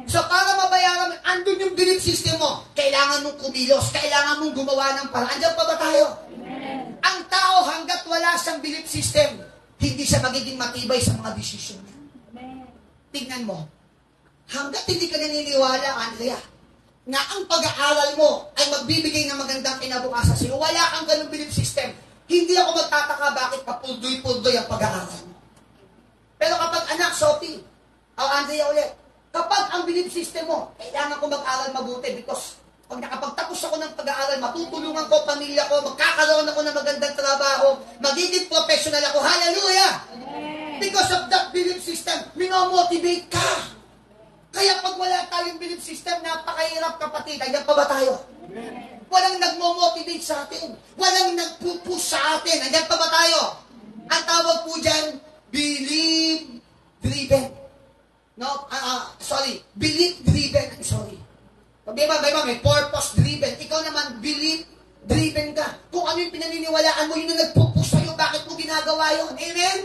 So, para mabayaran mo, andun yung belief system mo. Kailangan mong kumilos. Kailangan mong gumawa ng paraan. Andiyan pa ba tayo? Ang tao, hanggat wala siyang belief system, hindi siya magiging matibay sa mga desisyon niya. Tingnan mo. Hanggat hindi ka naniniwala, Andrea, na ang pag-aaral mo ay magbibigay ng magandang kinabukasan sa'yo, wala kang ganung belief system. Hindi ako magtataka bakit papuldoy-puldoy ang pag-aaral mo. Pero kapag anak, Sophie, o Andrea ulit, kapag ang belief system mo, kailangan ko mag-aral mabuti because pag nakapagtapos ako ng pag-aaral, matutulungan ko pamilya ko, magkakaroon ako ng magandang trabaho, magiging professional ako. Hallelujah! Because of that belief system, minomotivate ka. Kaya pag wala tayong belief system, napakahirap kapatid. Hanggang pa ba tayo? Walang nagmo-motivate sa atin. Walang nagpupush sa atin. Hanggang pa ba tayo? Ang tawag po dyan, believe driven. No? Believe driven. Sorry. May purpose driven. Ikaw naman, believe driven ka. Kung ano yung pinaniniwalaan mo, yun ang nagpupush sa'yo, bakit mo ginagawa yun? Amen?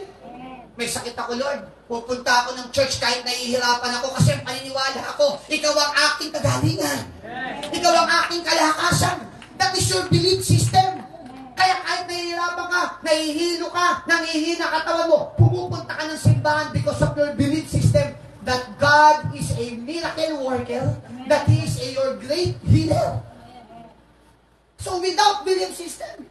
May sakit ako, Lord. Pupunta ako ng church kahit nahihirapan ako kasi paniniwala ako. Ikaw ang aking kagalingan. Ikaw ang aking kalakasan. That is your belief system. Kaya kahit nahihirapan ka, nahihilo ka, nangihina katawan mo, pumupunta ka ng simbahan because of your belief system that God is a miracle worker, that He is your great healer. So without belief system,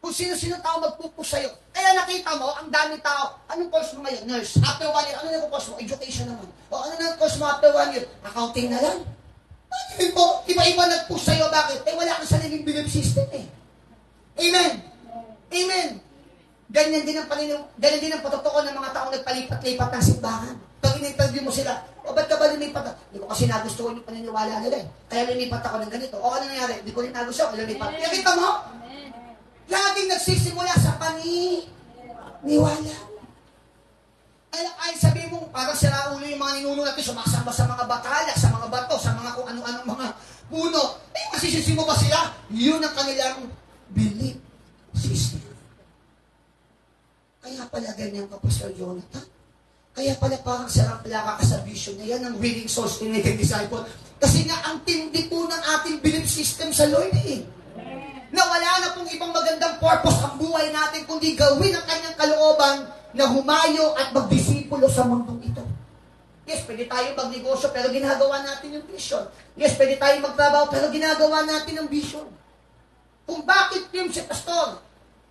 kung sino-sino tao magpupush sa'yo. Kaya nakita mo, ang daming tao, anong course mo ngayon? Nurse. After 1 year, ano na course mo? Education naman. O ano na course mo after 1 year? Accounting na lang. Bakit mo? Iba-iba nag-push sa'yo. Bakit? Wala kang sariling belief system eh. Amen. Amen. Ganyan din ang patotoo ng mga taong nagpalipat-lipat ng simbahan. Pag in-interview mo sila, ba't ka ba lumipat? Hindi ko kasi nagustuhan yung paniniwala nila eh. Kaya lumipat ako ng ganito. O ano nangyari? Hindi ko rin nagustuhan. Lumipat. Kaya kita mo? Laging nagsisimula sa paniniwala. Ay sabi mo, parang sira ulo yung mga ninuno natin, sumasamba sa mga batala, sa mga bato, sa mga kung ano-anong mga puno. Masisisi mo ba sila? Yun ang kanilang belief system. Kaya pala ganyan ka, Pastor Jonathan. Kaya pala parang sarang plaka ka sa vision na yan ang winning souls in a disciple. Kasi nga, ang tindi po ng ating belief system sa Lord eh. Na wala na pong ibang magandang purpose ang buhay natin kundi gawin ang kanyang kalooban na humayo at magdisipulo sa mundong ito. Yes, pwede tayo magnegosyo pero ginagawa natin yung vision. Yes, pwede tayo magtrabaho pero ginagawa natin ang vision. Kung bakit yung si Pastor,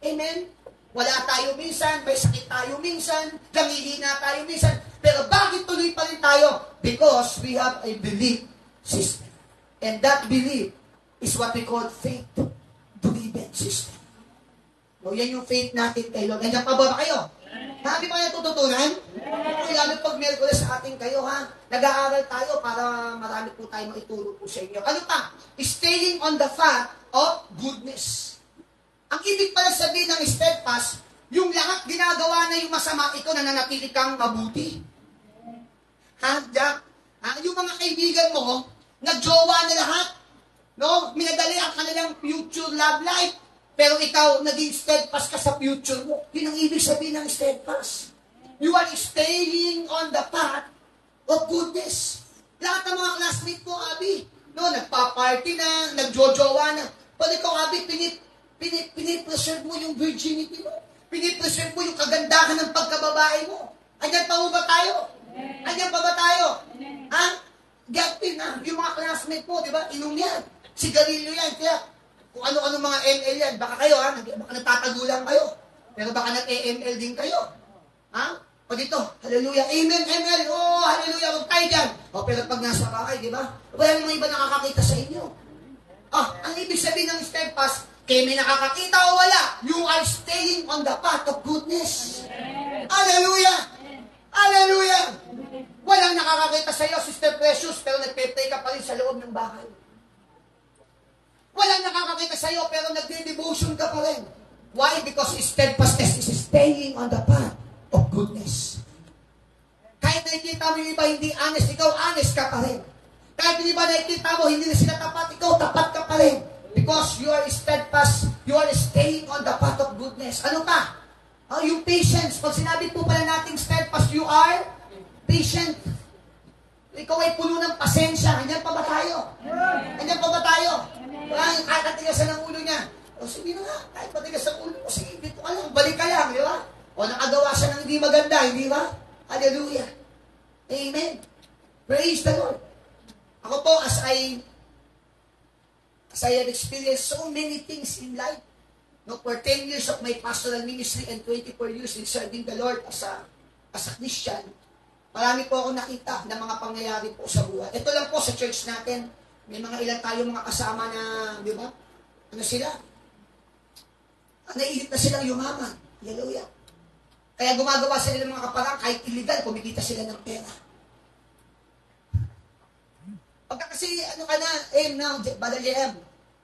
amen? Wala tayo minsan, may sakit tayo minsan, nangihina tayo minsan, pero bakit tuloy pa rin tayo? Because we have a belief system. And that belief is what we call faith. Belief system. No, yan yung faith natin kay Lord. Nandiyan pa ba kayo? Hindi pa kayo tututunan? Lalo pag Miyerkules sa atin kayo, ha? Nag-aaral tayo para marami po tayo maituro po sa inyo. Ano pa? Staying on the path of goodness. Ang ibig pala sabihin ng steadfast, yung lahat ginagawa na yung masama, ikaw na nanatili kang mabuti. Ha, Jack? Yung mga kaibigan mo, nagjowa na lahat. No? Minadali ang kanilang future love life. Pero ikaw, naging steadfast ka sa future mo. Yun ang ibig sabihin ng steadfast. You are staying on the path of goodness. Lahat ng mga classmate ko, Abi, no, nagpa-party na, nagjojowa na. Pag ikaw, Abi, pinipreserve mo yung virginity mo. Pinipreserve mo yung kagandahan ng pagkababae mo. Andiyan pa mo ba tayo? Andiyan pa ba tayo? Ha? Gapin na. Yung mga classmate mo, di ba? Inom yan. Sigarilyo yan. Kaya, kung ano-ano mga ML yan, baka kayo, ha? Baka natatagulang kayo. Pero baka nag-ML din kayo. Ha? O dito, hallelujah, amen, ML, oh, hallelujah, huwag tayo dyan. O, pero pag nasa bahay, di ba? Wala namang iba nakakakita sa inyo. Ang ibig sabihin ng steadfast, kaya may nakakakita o wala, you are staying on the path of goodness. Hallelujah! Hallelujah! Walang nakakakita sa iyo, Sister Precious, pero nagpe-pray ka pa rin sa loob ng bahay. Walang nakakakita sa iyo, pero nagde-devotion ka pa rin. Why? Because steadfastness is staying on the path of goodness. Kahit nakikita mo yung iba hindi honest, ikaw honest ka pa rin. Kahit yung iba nakikita mo hindi na sila tapat, ikaw tapat ka pa rin. Because you are steadfast, you are staying on the path of goodness. Ano pa? Yung patience. Pag sinabi po pala nating steadfast, you are patient. Ikaw ay puno ng pasensya. Andiyan pa ba tayo? Andiyan pa ba tayo? Kahit natigasan ng ulo niya. O sige na nga, kahit matigas ang ulo mo, sige, dito ka lang, balik ka lang, di ba? O nakagawa siya ng hindi maganda, hindi ba? Hallelujah. Amen. Praise the Lord. Ako po, as I have experienced so many things in life, no, for 10 years of my pastoral ministry and 24 years in serving the Lord as a Christian, marami po akong nakita ng mga pangyayari po sa buhay. Ito lang po sa church natin, may mga ilan tayo mga kasama na, di ba? Ano sila? Naiinip na silang yumaman. Hallelujah. Kaya gumagawa sila ng mga kaparang kahit illegal, kumikita sila ng pera. Pagka kasi, ano ka na, Badal JM,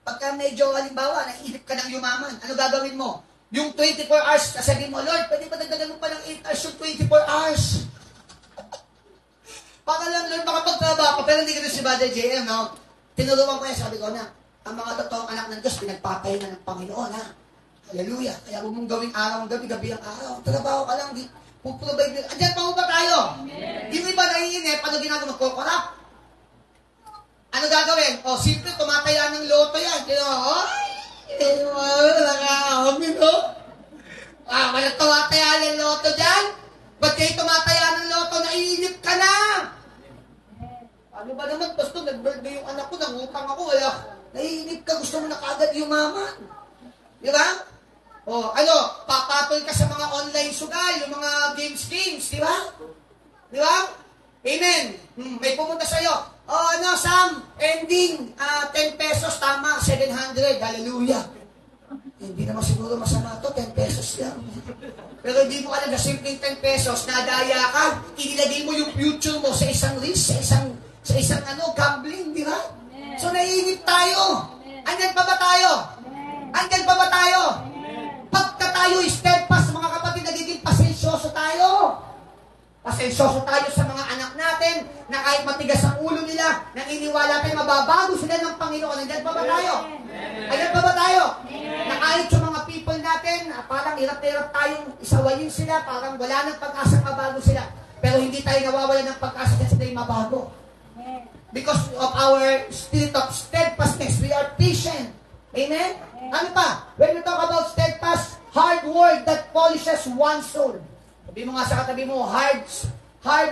pagka medyo, halimbawa, naiinip ka ng yumaman, ano gagawin mo? Yung 24 hours, sasabihin mo, Lord, pwede ba dagdagan mo pa ng 8 hours yung 24 hours? Baka lang, Lord, makapagtrabaho pa, pero hindi ka na si Badal JM, no? Tinuruan ko yan, sabi ko na, ang mga totoong anak ng Diyos, pinagpapay na ng Panginoon, ha? Hallelujah. Kaya huwag mong gawing araw ang gabi, gabi ang araw. Trabaho ka lang, puprovide. Andiyan pa mo ba tayo? Di mo ba naiinip? Ano ginagawa? Magkokorap? Ano gagawin? O, simple, tumataya ng loto yan. Nakaamin, no? Walang tumataya ng loto dyan? Ba't kayo tumataya ng loto? Naiinip ka na! Ano ba naman? Basta nag-birthday yung anak ko, nangutang ako, wala. Naiinip ka, gusto mo na kagad yumaman. Di ba? O, papatol ka sa mga online sugal, yung mga games, di ba? Di ba? Amen. May pumunta sa'yo. Sam, ending, 10 pesos, tama, 700, hallelujah. Hindi naman siguro masama to, 10 pesos lang. Pero hindi mo alam na simpleng 10 pesos, nadaya ka, inilagay mo yung future mo sa isang risk, sa isang gambling, di ba? So, naiinip tayo. Andyan pa ba tayo? Andyan pa ba tayo? Pagka tayo steadfast, mga kapatid, nagiging pasensyoso tayo. Pasensyoso tayo sa mga anak natin, na kahit matigas ang ulo nila, naniniwala tayo, mababago sila ng Panginoon. Andyan pa ba tayo? Andyan pa ba tayo? Na kahit sa mga people natin, parang hirap na hirap tayong isawayin sila, parang wala nang pag-asang mabago sila. Pero hindi tayo nawawala ng pag-asa kasi sila yung mabago. Because of our spirit of steadfastness, we are patient. Amen? Ano pa? When we talk about steadfast, hard word that polishes one's soul. Sabi mo nga sa katabi mo, hard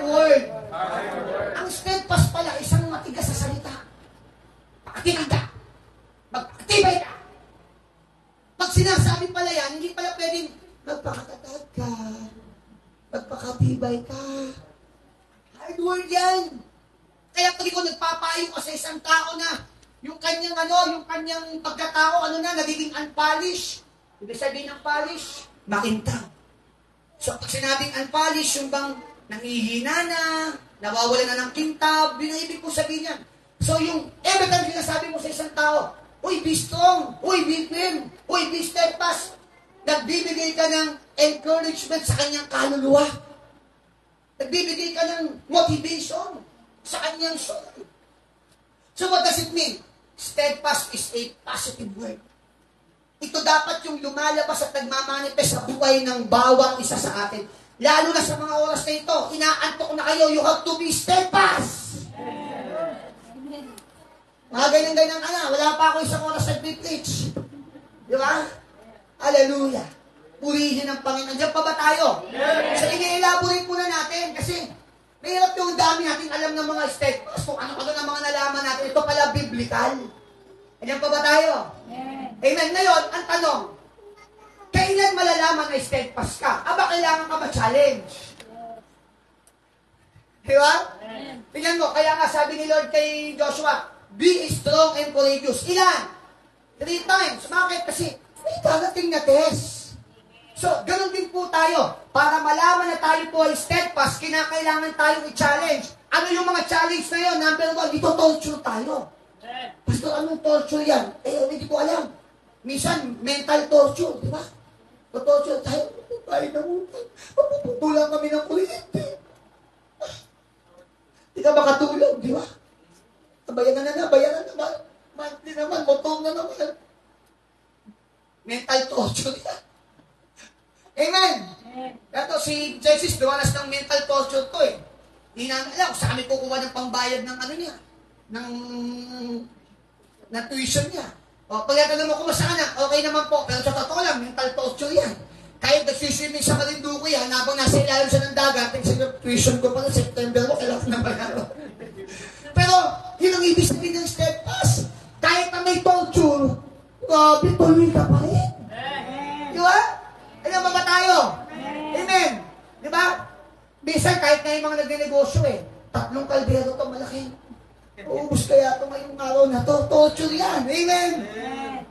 word. Ang steadfast pala, isang matigas sa salita. Pakatibay ka. Magpakatibay ka. Pag sinasabi pala yan, hindi pala pwedeng magpakatatag ka. Magpakatibay ka. Hard word yan. Kaya pag ikaw nagpapayo ka sa isang tao na yung kanyang pagkatao, nagiging unpolished. Ibig sabihin ng polish, makintang. So, pag sinabing unpolished, yung bang nangihina na, nawawala na ng kintab, yun ang ibig ko sabihin yan. So, yung every time sinasabi mo sa isang tao, uy, be strong, uy, be firm, uy, be steadfast, nagbibigay ka ng encouragement sa kanyang kaluluwa. Nagbibigay ka ng motivation sa kanyang soul. So what does it mean? Steadfast is a positive word. Ito dapat yung lumalabas at nagmamanifest sa buhay ng bawat isa sa atin. Lalo na sa mga oras na ito, inaantok na kayo, you have to be steadfast. Mga ganyan-ganyan ka na, wala pa ako isang oras nag-preach. Di ba? Hallelujah. Purihin ang Panginoon. Diyan pa ba tayo? So ini-elaborate muna natin kasi mahirap yung dami natin alam ng mga steadfast. Kung ano-ano ng mga nalaman natin. Ito pala biblical. Ayan pa ba tayo? Amen. Ngayon, ang tanong, kailan malalaman na steadfast ka? Aba, kailangan ka ma-challenge. Di ba? Tingnan mo, kaya nga sabi ni Lord kay Joshua, be strong and courageous. Ilan? 3 times. Bakit? Kasi may darating na test. So, ganun din po tayo. Para malaman na tayo po ay steadfast, kinakailangan tayong i-challenge. Ano yung mga challenge na yun? Number 1, dito torture tayo. Pastor, anong torture yan? Hindi ko alam. Minsan, mental torture, di ba? Torture tayo. Tayo na muna. Mapuputulang kami ng kuryente. Di ka makatulog, di ba? Bayanan na. Monthly naman, motor na naman. Mental torture yan. Amen! Ito, si Jesus, duwanas ng mental torture to eh. Hindi na alam, sa kami kukuha ng pambayad ng niya, ng tuition niya. O, pag yatanong mo, kumusta ka na? Okay naman po, pero sa totoo lang, mental torture yan. Kahit nagsiswimming sa Marinduque yan, habang nasa ilalim siya ng dagat, tuition ko pa na September mo, kailangan na bayaran. Pero, yun ang ibig sabihin ng steadfast. Kahit na may torture, tuloy ka pa rin. Di ba? Alam ba tayo? Amen. Di ba? Bisan kahit na yung mga nagnenegosyo 3 kaldero to malaki. Uubos kaya ito ngayong araw na to. Torture yan. Amen.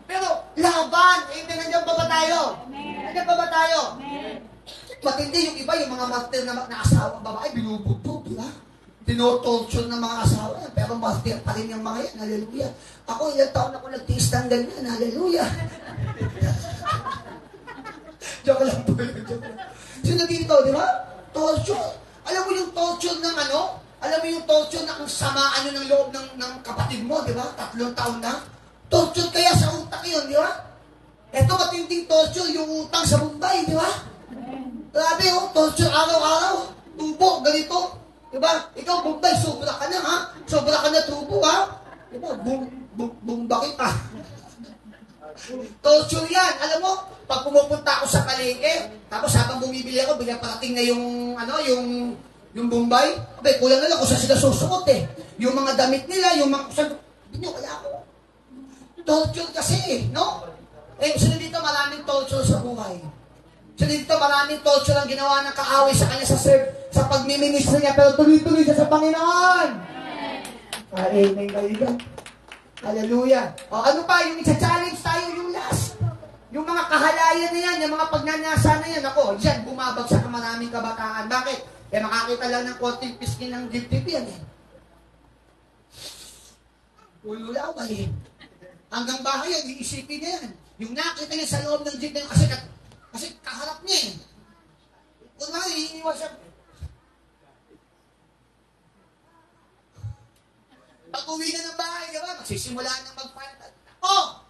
Pero laban. Amen. Nandiyan pa ba tayo? Nandiyan pa ba tayo? Matindi yung iba, yung mga martir na asawa, babae, binubugbog, di ba? tinotorture ng mga asawa yan, pero martir pa rin yung mga yan, hallelujah. Ako, ilang taon ako nagtiis ng ganyan, hallelujah. Joke lang po yun, joke lang. So, dito, di ba? Torture. Alam mo yung torture ng ano? Alam mo yung torture na ang samaan nyo ng loob ng kapatid mo, di ba? 3 taon na. Torture kaya sa utak yun, di ba? Ito matinding torture, yung utang sa Mumbai, di ba? Grabe, oh, torture araw-araw. Tubo, ganito. Di ba? Ikaw, Mumbai, sobra ka na, ha? Sobra ka na tubo, ha? Di ba? Bumba kita. Torture yan. Alam mo, pag pumupunta ako sa palengke, tapos habang bumibili ako, biglang parating na yung Bombay, abay, kulang na lang kung saan sila susuot eh. Yung mga damit nila, yung mga, hindi nyo, kaya ako. Torture kasi eh, no? Eh, sila dito maraming torture sa buhay. Sila dito maraming torture ang ginawa ng kaaway sa kanya sa pagmiministro niya, pero tuloy-tuloy siya sa Panginoon. Amen kayo. Hallelujah. O ano pa, yung isa-challenge tayo, yung last. Yung mga kahalayan na yan, yung mga pagnanasa na yan, ako, yan, bumabagsak ang maraming kabataan. Bakit? Eh, makakita lang ng konting piskin ng dibdib yan eh. Ululawa eh. Hanggang bahay yan, iisipin niya yan. Yung nakita niya sa loob ng jeep na yun, kasi kaharap niya eh. Kung na, iiwas siya. Pag uwi na ng bahay, di ba? Magsisimula ng magpantat. Oh!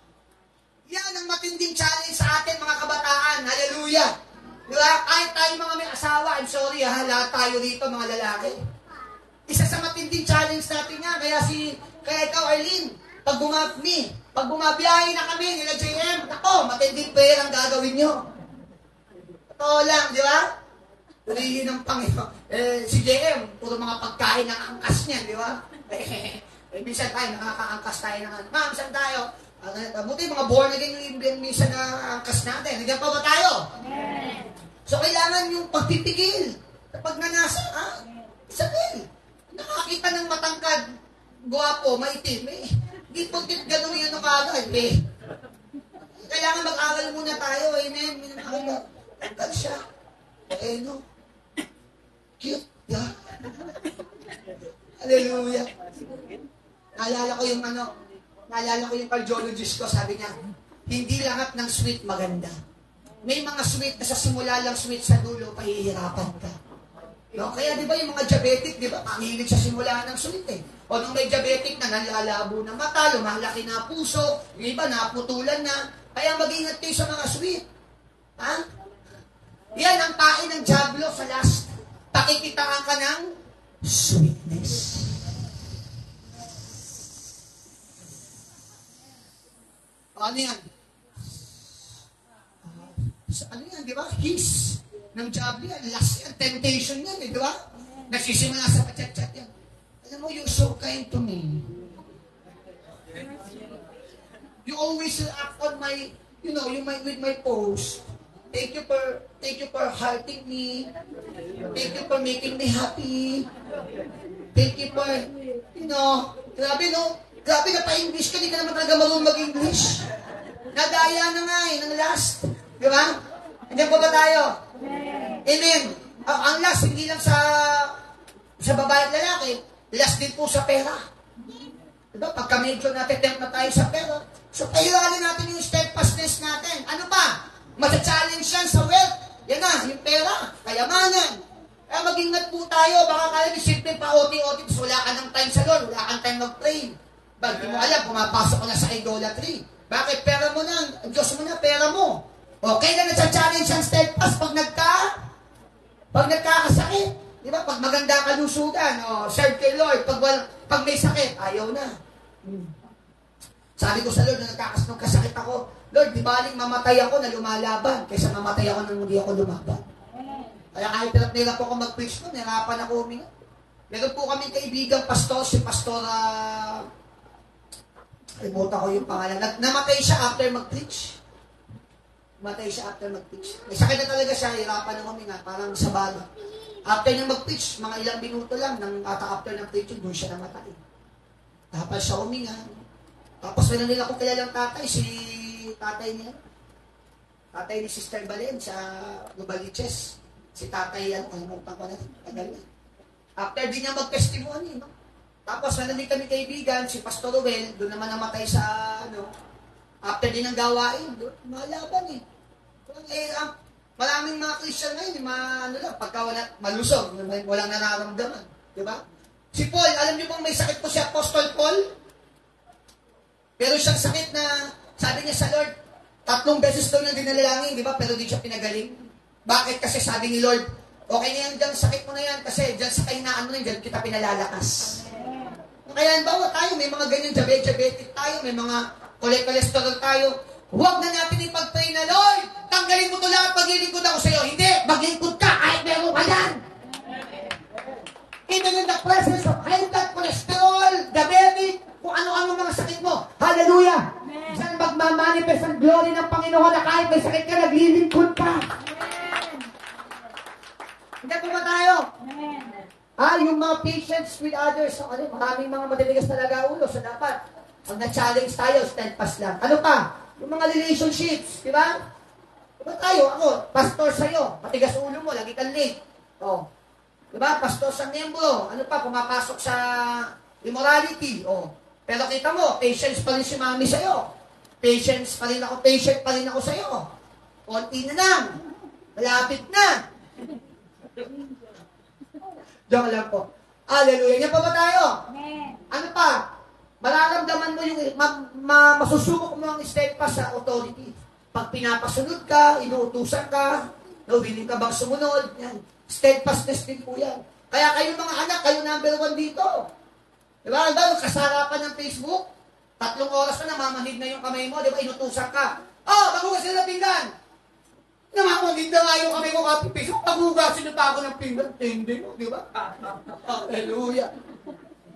Yan ang matinding challenge sa atin, mga kabataan. Hallelujah! Di ba? Kahit tayo mga may asawa, I'm sorry ha, lahat tayo dito, mga lalaki. Isa sa matinding challenge natin nga, kaya ikaw, Arlene, pag bumabiyahe na kami, nila JM, ako, matinding prayer ang gagawin nyo. Totoo lang, di ba? Purihin ng Panginoon. Si JM, puro mga pagkain ng angkas niya, di ba? Minsan tayo, nakakaangkas tayo ng ma'am, saan tayo? Buti mga born again minsan na angkas natin. Nandiyan pa ba tayo? So, kailangan yung pagpipigil. Kapag nanasa, sabihin, nakakita ng matangkad, guwapo, maitim, di puntit gano'n yun kagad, Kailangan mag-aral muna tayo, amen. Nakakita, tangkad siya. No? Cute, yeah. Hallelujah. Naalala ko yung cardiologist ko, sabi niya, hindi lahat ng sweet maganda. May mga sweet na sa simula lang sweet, sa dulo, pahihirapan ka. No? Kaya di ba yung mga diabetic, di ba, pangilig sa simula ng sweet eh. O nung may diabetic na nalalabo ng mata, lumalaki na puso, yung iba naputulan na, kaya mag-ingat kayo sa mga sweet. Ha? Yan ang pain ng Diablo sa last. Pakikitaan ka ng sweetness. Ano yan? Ano yan, di ba? His ng Diablo yan. Last yan. Temptation yan, di ba? Nagsisimula sa pachat-chat yan. Alam mo, you're so kind to me. You always act on my, with my post. Thank you for hearting me. Thank you for making me happy. Thank you for, grabe no? Grabe na pa-English ka, di ka naman talaga marunong mag-English. Nadaya na nga ng last. Di ba? Andiyan pa ba tayo? Amen. Ang last, hindi lang sa babae at lalaki, last din po sa pera. Diba? Pagka medyo natetempt na tayo sa pera, so pahiralin natin yung steadfastness natin. Ano pa? Masa-challenge yan sa wealth. Yan na, yung pera, kayamanan. Kaya mag-ingat po tayo, baka kaya ni simple pa OT-OT, tapos wala ka ng time sa Lord, wala kang time mag-pray. Ba't di mo alam, pumapasok ka na sa idolatry. Bakit? Pera mo na, Diyos mo na, pera mo. Okay na nasa-challenge ang steadfast pag nagkakasakit. Di ba? Pag maganda kalusugan, serve kay Lord. Pag may sakit, ayaw na. Sabi ko sa Lord, nung kasakit ako, Lord, di baling mamatay ako na lumalaban kaysa mamatay ako nang hindi ako lumaban. Kaya kahit nilap ako mag-preach ko, nirapan ako huminga. Meron po kaming kaibigang pastor, si Pastor, alimutan ko yung pangalan. Namatay siya after mag-preach. Namatay siya after mag-preach. May sakit na talaga siya, hirapan ng huminga, parang sa baga. After niyang mag-preach, mga ilang minuto lang, after ng preaching, doon siya namatay. Tapos siya huminga. Tapos meron nila akong kilalang tatay, tatay ni Sister Balen sa Lubaliches. Si tatay yan, kalimutan ko na, tagal na. After din niya mag-testimony, no? Tapos, nanalig kami kaibigan, si Pastor Ruel, doon naman namatay sa, after din ng gawain, doon, malaban eh. Maraming mga Christian ngayon, pagka malusog, walang nararamdaman. Di ba? Si Paul, alam niyo bang may sakit po si Apostol Paul? Pero siyang sakit na, sabi niya sa Lord, 3 beses daw na dinalangin, di ba? Pero di siya pinagaling. Bakit? Kasi sabi ni Lord, okay na yan dyan, sakit mo na yan, kasi dyan sa kainaan mo na dyan kita pinalalakas. Kaya bawa tayo, may mga ganyan diabetic tayo, may mga cholesterol tayo. Huwag na natin ipag-pray na, Lord, tanggalin mo ito lahat, maglilingkod ako sa iyo. Hindi, maglilingkod ka kahit meron ka yan. Even in the presence of high blood cholesterol, diabetic, kung ano-ano mga sakit mo. Hallelujah! Diyan magmamanifest ang glory ng Panginoon na kahit may sakit ka, naglilingkod ka. Hindi po ba tayo? Yung mga patience with others, maraming mga matitigas talaga ulo, so dapat, pag na-challenge tayo, steadfast lang. Ano pa? Yung mga relationships, di ba? Diba tayo, ako, pastor sa'yo, matigas ulo mo, lagi kang late. Oh. Di ba? Pastor sa miyembro, ano pa, pumapasok sa immorality. Oh. Pero kita mo, patience pa rin si mami sa'yo. Patient pa rin ako sa'yo. Konti na lang. Malapit na. Diyan lang po. Hallelujah. Yan pa ba tayo? Amen. Ano pa? Mararamdaman mo yung, masusubok mo ang steadfast sa authority. Pag pinapasunod ka, inuutusan ka, willing ka bang sumunod? Yan. Steadfastness din po yan. Kaya kayo mga anak, kayo number 1 dito. Diba? Kasarapan ng Facebook, 3 oras na namamahid na yung kamay mo, diba? Inutusan ka. Magugas sila ng pinggan. Namamahid na nga yung kamay mo, Facebook, magugasin na pa ako ng pinggan. Tindi mo, diba? Hallelujah.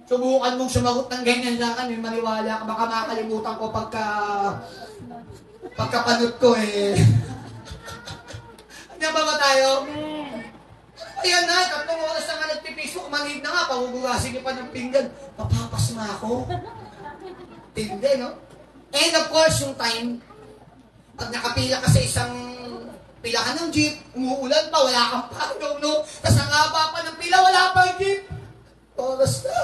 Subukan mong sumagot ng ganyan sa akin, maniwala ka, baka makalimutan ko pagkapanood ko eh. Ano ba tayo? Ayan na, 3 oras na nga nagpipisok, manhid na nga, pahugugasin niyo pa ng pinggan. Papapas na ako. Tindi, no? And of course, yung time, pag nakapila ka sa isang pilahan ng jeep, umuulan pa, wala kang pagaw, no? Tapos ang haba pa ng pila, wala pang jeep. Oras na.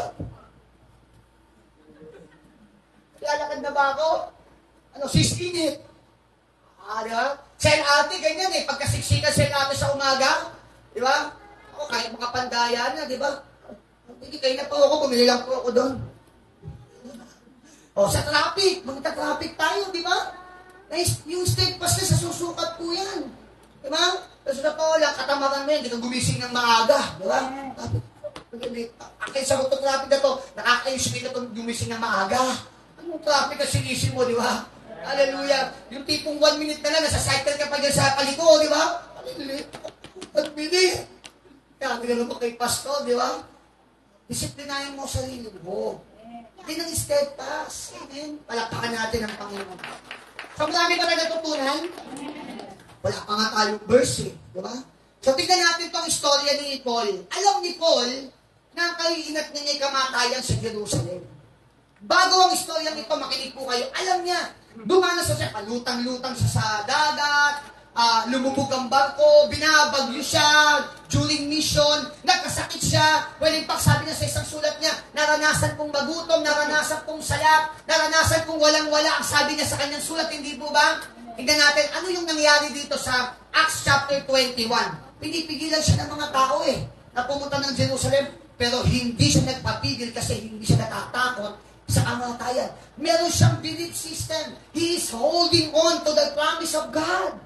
Lalakad na ba ako? Siskinit. Di ba? Sel ate, ganyan eh. Pagkasiksikan sel ate sa umaga, di ba? Ako, kahit makapandaya na, di ba? Hindi, kayo na po ako, bumili lang po ako doon. Sa traffic, magta-traffic tayo, di ba? Yung steadfast na sa susukat po yan. Di ba? Tapos na po lang, katamaran mo yan, hindi ka gumising ng maaga, di ba? Kaya sa traffic na to, nakakayusin na itong gumising ng maaga. Anong traffic na sinisin mo, di ba? Hallelujah. Yung tipong 1 minute na lang, nasa cycle ka pa dyan sa paliko, di ba? Hallelujah. 1 minute. Kaya tinanong mo kay pastor, di ba? Disiplinahin mo sarili mo. Hindi nang steadfast. Amen. Palakpakan natin ang Panginoon. So, marami ka na natutunan? Wala pa nga tayong verse, di ba? So, tignan natin itong istorya ni Paul. Alam ni Paul na kaiinat niya yung kamatayan sa Jerusalem. Bago ang istorya nito, makinig po kayo, alam niya, dumanas siya, palutang-lutang siya sa dagat, lumubog ang barko, binabagyo siya, during mission, nagkasakit siya. Well, in fact, sabi niya sa isang sulat niya, naranasan kong magutom, naranasan kong salap, naranasan kong walang-wala. Ang sabi niya sa kanyang sulat, hindi po ba? Tingnan natin, ano yung nangyari dito sa Acts chapter 21. Pinipigilan siya ng mga tao na pumunta ng Jerusalem, pero hindi siya nagpapigil kasi hindi siya natatakot sa kamatayan. Meron siyang belief system. He is holding on to the promise of God.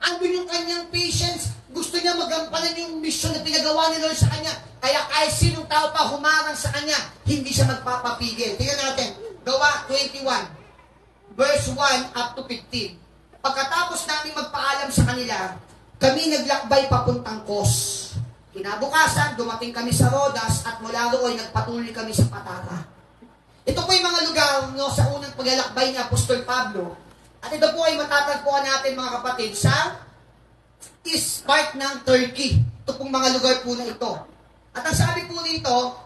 Andun yung kanyang patience. Gusto niya magampanan yung mission na pinagawa ni Lord sa kanya. Kaya kahit sinong tao pa humarang sa kanya, hindi siya magpapapigil. Tingnan natin. Gawa 21, verse 1 up to 15. Pagkatapos namin magpaalam sa kanila, kami naglakbay papuntang Kos. Kinabukasan, dumating kami sa Rodas at mula roon nagpatuloy kami sa Patara. Ito po yung mga lugar sa unang paglalakbay ni Apostol Pablo. At ito po ay matatagpuan natin mga kapatid sa east part ng Turkey. Ito pong mga lugar po na ito. At ang sabi po rito,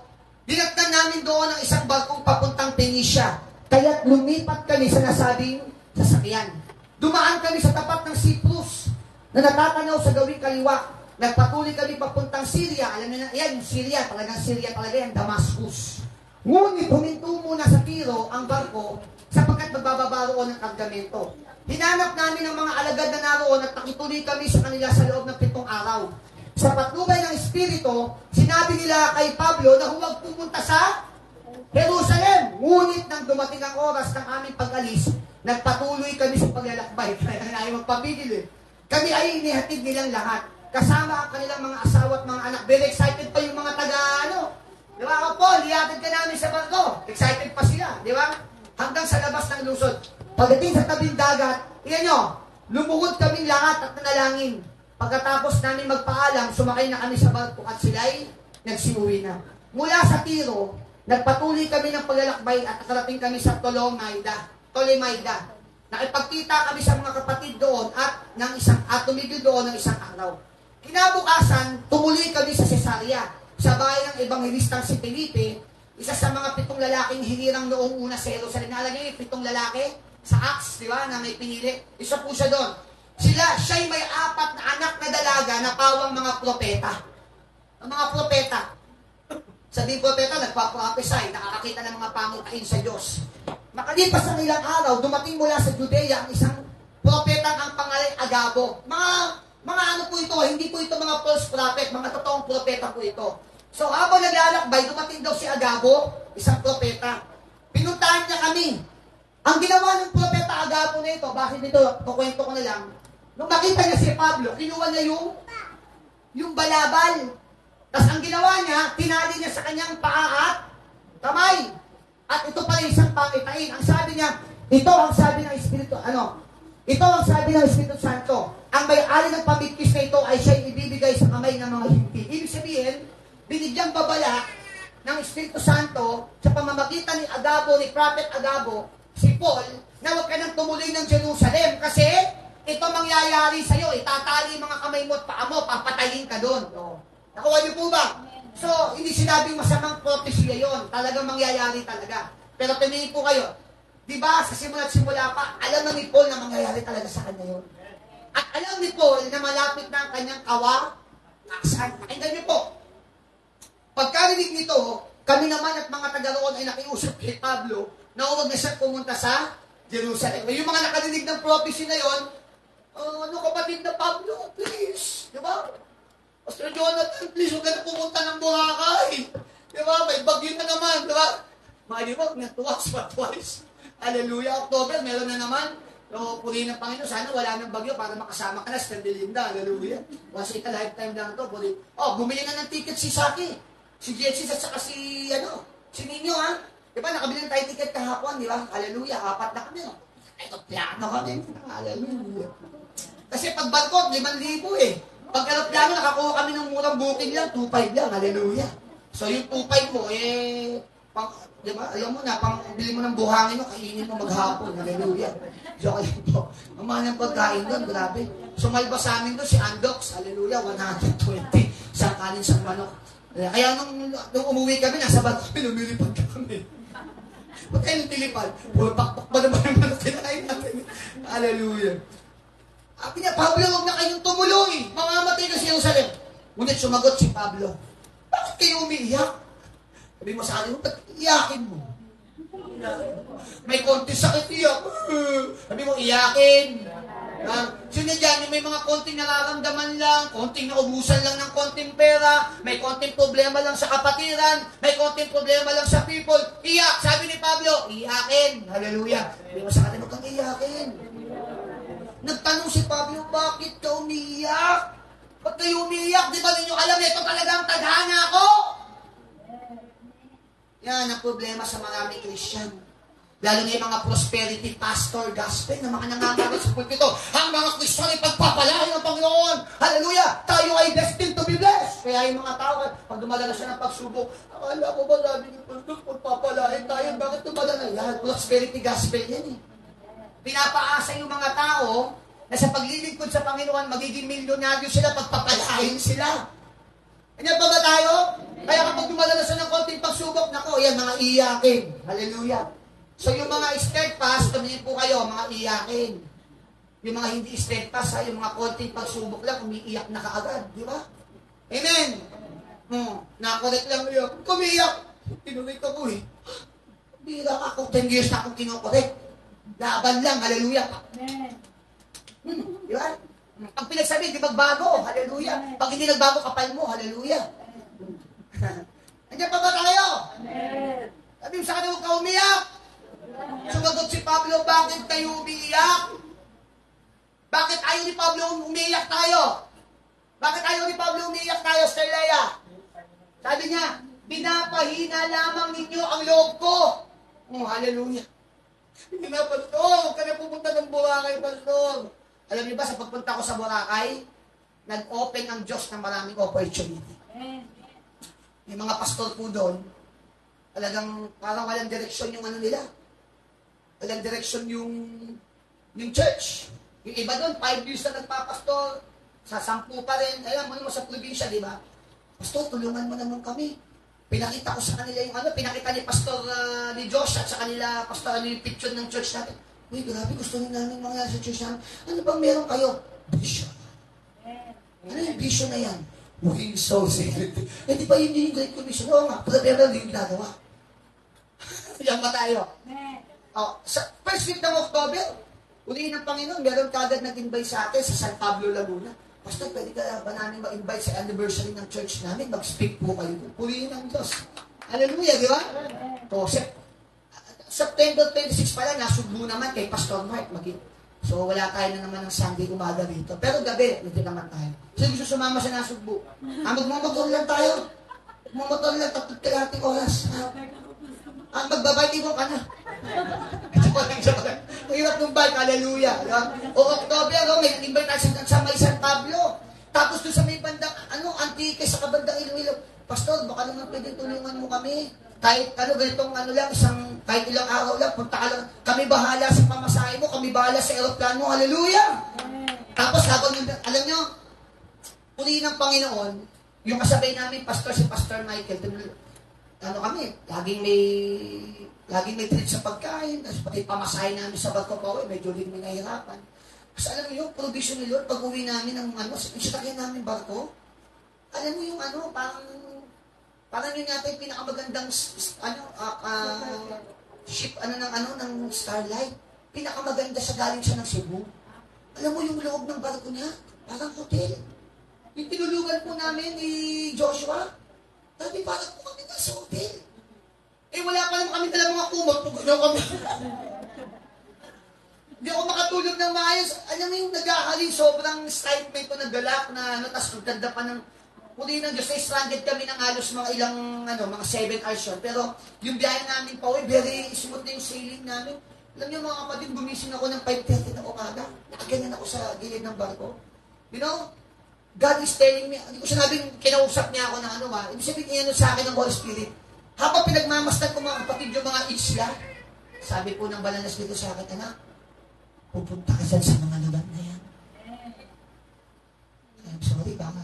dinatnan namin doon ang isang barkong papuntang Phoenicia. Kaya't lumipat kami sa nasabing sasakyan. Dumaan kami sa tapat ng Cyprus na natatanaw sa gawing kaliwa. Nagpatuloy kami papuntang Syria. Alam niyo na, yan, yung Syria, talagang Syria talaga yan, Damascus. Ngunit huminto muna sa Tiro ang barko sapagkat magbababa roon ng kargamento. Hinanap namin ang mga alagad na naroon at nakituloy kami sa kanila sa loob ng 7 araw. Sa patnubay ng Espiritu, sinabi nila kay Pablo na huwag pumunta sa Jerusalem. Ngunit nang dumating ang oras ng aming pag-alis, nagpatuloy kami sa paglalakbay. Kaya na magpapigil eh. Kami ay inihatid nilang lahat. Kasama ang kanilang mga asawa at mga anak. Very excited pa yung mga di ba? O Paul, lihatid ka namin sa barko. Excited pa sila, di ba? Hanggang sa labas ng lusod. Pagdating sa tabing dagat, iyan nyo, lumuhod kaming lahat at nanalangin. Pagkatapos namin magpaalam, sumakay na kami sa barko at sila'y nagsiuwi na. Mula sa Tiro, nagpatuloy kami ng paglalakbay at nakarating kami sa Tolemaida. Nakipagkita kami sa mga kapatid doon at tumigil doon ng isang araw. Kinabukasan, tumuloy kami sa Cesarea, sa bahay ng Ebanghelistang si Felipe, isa sa mga 7 lalaking hinirang noong una sa Jerusalem. Naalala niyo yung 7 lalaki sa Acts, di ba, na may pinili? Isa po siya doon. Siya'y may 4 na anak na dalaga na pawang mga propeta. Ang mga propeta. Sabihin propeta, nagpa-prophesy, nakakakita ng mga pangutain sa Diyos. Makalipas ang ilang araw, dumating mula sa Judea ang isang propeta ang pangalan Agabo. Mga ano po ito, hindi po ito mga false prophet, mga totoong propeta po ito. So habang naglalakbay, dumating daw si Agabo, isang propeta. Pinuntahan niya kami. Ang ginawa ng propeta Agabo na ito, bakit dito, kukwento ko na lang, nung makita niya si Pablo, kinuha niya yung balabal. Tapos ang ginawa niya, tinali niya sa kanyang paa at kamay. At ito pala isang pangitain. Ang sabi niya, ito ang sabi ng Espiritu, ito ang sabi ng Espiritu Santo. Ang may-ari ng pamigkis na ito ay siya'y ibibigay sa kamay ng mga himpi. Ibig sabihin, binigyang babala ng Espiritu Santo sa pamamagitan ni Agabo, ni Prophet Agabo, si Paul, na huwag ka nang tumuloy ng Jerusalem kasi ito mangyayari sa'yo. Itatali mga kamay mo at paa mo, papatayin ka doon. Nakuha niyo po ba? So, hindi sinabing masamang propesya yon. Talagang mangyayari talaga. Pero tumingin po kayo, di ba, sa simula pa, alam na ni Paul na mangyayari talaga sa kanya yun. At alam ni Paul na malapit na ang kanyang kawasan. Pakinggan niyo po. Pagkarinig nito, kami naman at mga taga-roon ay nakiusap kay Pablo na huwag na siya pumunta sa Jerusalem. Yung mga nakarinig ng prophecy na yon, kapatid na Pablo, please. Di ba? Pastor Jonathan, please, huwag ka na pumunta ng Boracay. Di ba? May bagyo na naman. Di ba? Maliwag na twice. Hallelujah. October, meron na naman. So, purihin ng Panginoon. Sana wala ng bagyo para makasama ka na sa Belinda. Hallelujah. Kasi ika lifetime lang ito. Bumili na ng ticket si Saki. Si Jetsis at saka si Nino, ha? Di ba? Nakabili na tayo ticket kahapon. Di ba? Hallelujah. 4 na kami. Ito, plano kami. Hallelujah. Kasi pag barko, 5,000 eh. Pag aeroplano, nakakuha kami ng murang booking lang, 2,500 lang, hallelujah. So yung 2,500 mo, di ba, alam mo na, bili mo ng buhangin mo, kainin mo maghapon, hallelujah. Joke lang po. Ang mahal ng pagkain doon, grabe. Sumalba sa amin doon, si Andox, hallelujah, 120, sa kanin sa manok. Kaya nung umuwi kami, nasa bago kami, lumilipad kami. Ba't kayo nilipad? Puro pakpak ba naman yung manok kinain natin? Hallelujah. Sabi niya, Pablo, huwag na kayong tumuloy. Mamamatay ka sa Jerusalem. Ngunit sumagot si Pablo, bakit kayo umiiyak? Sabi mo sa akin, ba't iyakin mo? May konti sakit iyak. Sabi mo, iyakin. Sino dyan, yung may mga konting nararamdaman lang, konting naubusan lang ng konting pera, may konting problema lang sa kapatiran, may konting problema lang sa people, iyak. Sabi ni Pablo, iyakin. Hallelujah. Sabi mo sa akin, huwag kang iyakin. Nagtanong si Pablo, bakit ka umiiyak? Ba't kayo umiiyak? Di ba ninyo alam, ito talagang tadhana ko? Yan ang problema sa maraming Christian. Lalo na yung mga prosperity pastor gospel na mga nangangaral sa pulpito. Ang mga Christian ay pagpapalain ng Panginoon. Hallelujah! Tayo ay destined to be blessed. Kaya yung mga tao, pag dumadala siya ng pagsubok, akala ko ba sabi niyo, pagpapalain tayo, bakit dumadala? Yan, prosperity gospel yan eh. Pinapaasa yung mga tao na sa paglilingkod sa Panginoon, magiging milyonaryo sila, pagpapalain sila. Ano pa ba tayo? Kaya kapag dumadala siya ng konting pagsubok, nako, yan, mga iyakin. Hallelujah. So yung mga steadfast, tumingin po kayo, mga iyakin. Yung mga hindi steadfast, ha? Yung mga konting pagsubok lang, umiiyak na kaagad. Di ba? Amen! Nakorek lang yun. Kumiyak! Tinulit ako eh. Bira ako, 10 years na akong kinukorek. Laban lang, hallelujah. Amen. Di ba? Ang pinagsabi, di magbago, hallelujah. Pag hindi nagbago, kapal mo, hallelujah. Nandiyan pa ba tayo? Amen. Sabi mo sa kanila, huwag ka umiyak. Sumagot si Pablo, bakit kayo umiiyak? Bakit ayaw ni Pablo umiiyak tayo? Bakit ayaw ni Pablo umiiyak tayo, Sister Leia? Sabi niya, pinapahina lamang ninyo ang loob ko. Hallelujah. Hindi na, Pastor, huwag ka na pupunta ng Boracay, Pastor. Alam niyo ba, sa pagpunta ko sa Boracay, nag-open ang Diyos ng maraming opportunity. Yung mga pastor po doon, talagang parang walang direksyon yung ano nila. Walang direksyon yung church. Yung iba doon, 5 years na nagpapastor, sa 10 pa rin. Alam mo sa probinsya, di ba? Pastor, tulungan mo naman kami. Pinakita ko sa kanila yung pinakita ni Pastor ni Josh at sa kanila, Pastor, yung picture ng church natin. Uy, grabe, gusto nyo namin mga sa church namin. Ano bang meron kayo? Vision. Ano yung vision na yan? Winning souls. Di ba yun yung Great Commission? Oo nga, pero hindi yung ginagawa. Yan ba tayo? Sa first week ng October, ulihin ng Panginoon, meron kagad nag-invite sa atin sa San Pablo, Laguna. Pastor, pwede ka ba namin ma-invite sa anniversary ng church namin? Mag-speak po kayo. Ulihin ng Diyos. Hallelujah, di ba? September 26 pala, nasugbo naman kay Pastor Mark. So, wala tayo na naman ng Sunday umaga dito. Pero gabi, dito naman tayo. So, gusto sumama sa nasugbo. Magmamotor lang tayo. Magmamotor lang, 3 oras. Magbabike mo ka na. Ang hirap ng bike, hallelujah. O October, may invite tayo sa may San Pablo. Tapos doon sa may bandang, Antique, sa kabandang Iloilo. Pastor, baka naman pwede tulungan mo kami. Kahit ganitong lang, kahit ilang araw lang, punta ka lang. Kami bahala sa pamasahe mo, kami bahala sa aeroplano, hallelujah. Tapos habang alam nyo, puli ng Panginoon, yung kasabay namin, si Pastor Michael, kami, laging may trip sa pagkain, tapos pati pamasahe namin sa barko pa, medyo din may nahihirapan. Kasi alam mo yung provision ni Lord, pag uwi namin ng sitakyan namin barko, alam mo yung parang yun yata yung pinakamagandang ship ng Starlight. Pinakamaganda sa galing siya ng Cebu. Alam mo yung loob ng barko niya, parang hotel. Yung tinulungan po namin ni Joshua, sabi parang po kami nasa hotel. Wala pa naman kami dalang mga kumot. Hindi ako makatulog ng maayos. Alam mo yung nag-aahalin, sobrang excitement ko, naggalak na tapos nagtanda pa ng muli ng Diyos, stranded kami ng halos mga ilang, mga 7 hours yun. Pero yung biyahe namin pa, very smooth na yung sailing namin. Alam niyo mga kapatid, gumising ako ng 5:30 na umaga. Nakaganyan ako sa gilid ng barko. You know, God is telling me, hindi ko sinabing kinausap niya ako ng ibig sabihin niya sa akin ng Holy Spirit. Habang pinagmamasdan ko mga kapatid yung mga isla, sabi po ng Balanas dito sa akin, anak, pupunta ka dyan sa mga lugar na yan. I'm sorry, baka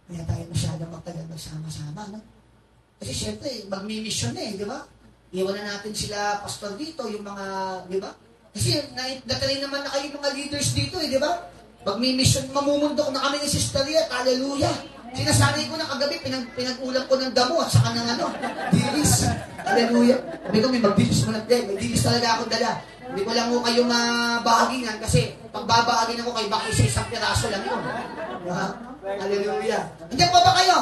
kaya tayo masyadong magtagal magsama-sama, no? Kasi syempre, magmi-mission na di ba? Iwan na natin sila, pastor dito, yung mga, di ba? Kasi natalay naman na kayo mga leaders dito, di ba? Magmi-mission, mamumundok na kami ni Sister Riat, hallelujah! Sinasanay ko na kagabi, pinag-ulam ko ng damo at saka ng dilis. Hallelujah! Sabi ko, may mag-dilis mo na, may dilis talaga ako dala. Hindi ko lang mo kayo mabahagingan kasi pag babahagin ako kayo, baka isang piraso lang yun. Diba? Hallelujah. Andiyan pa ba kayo?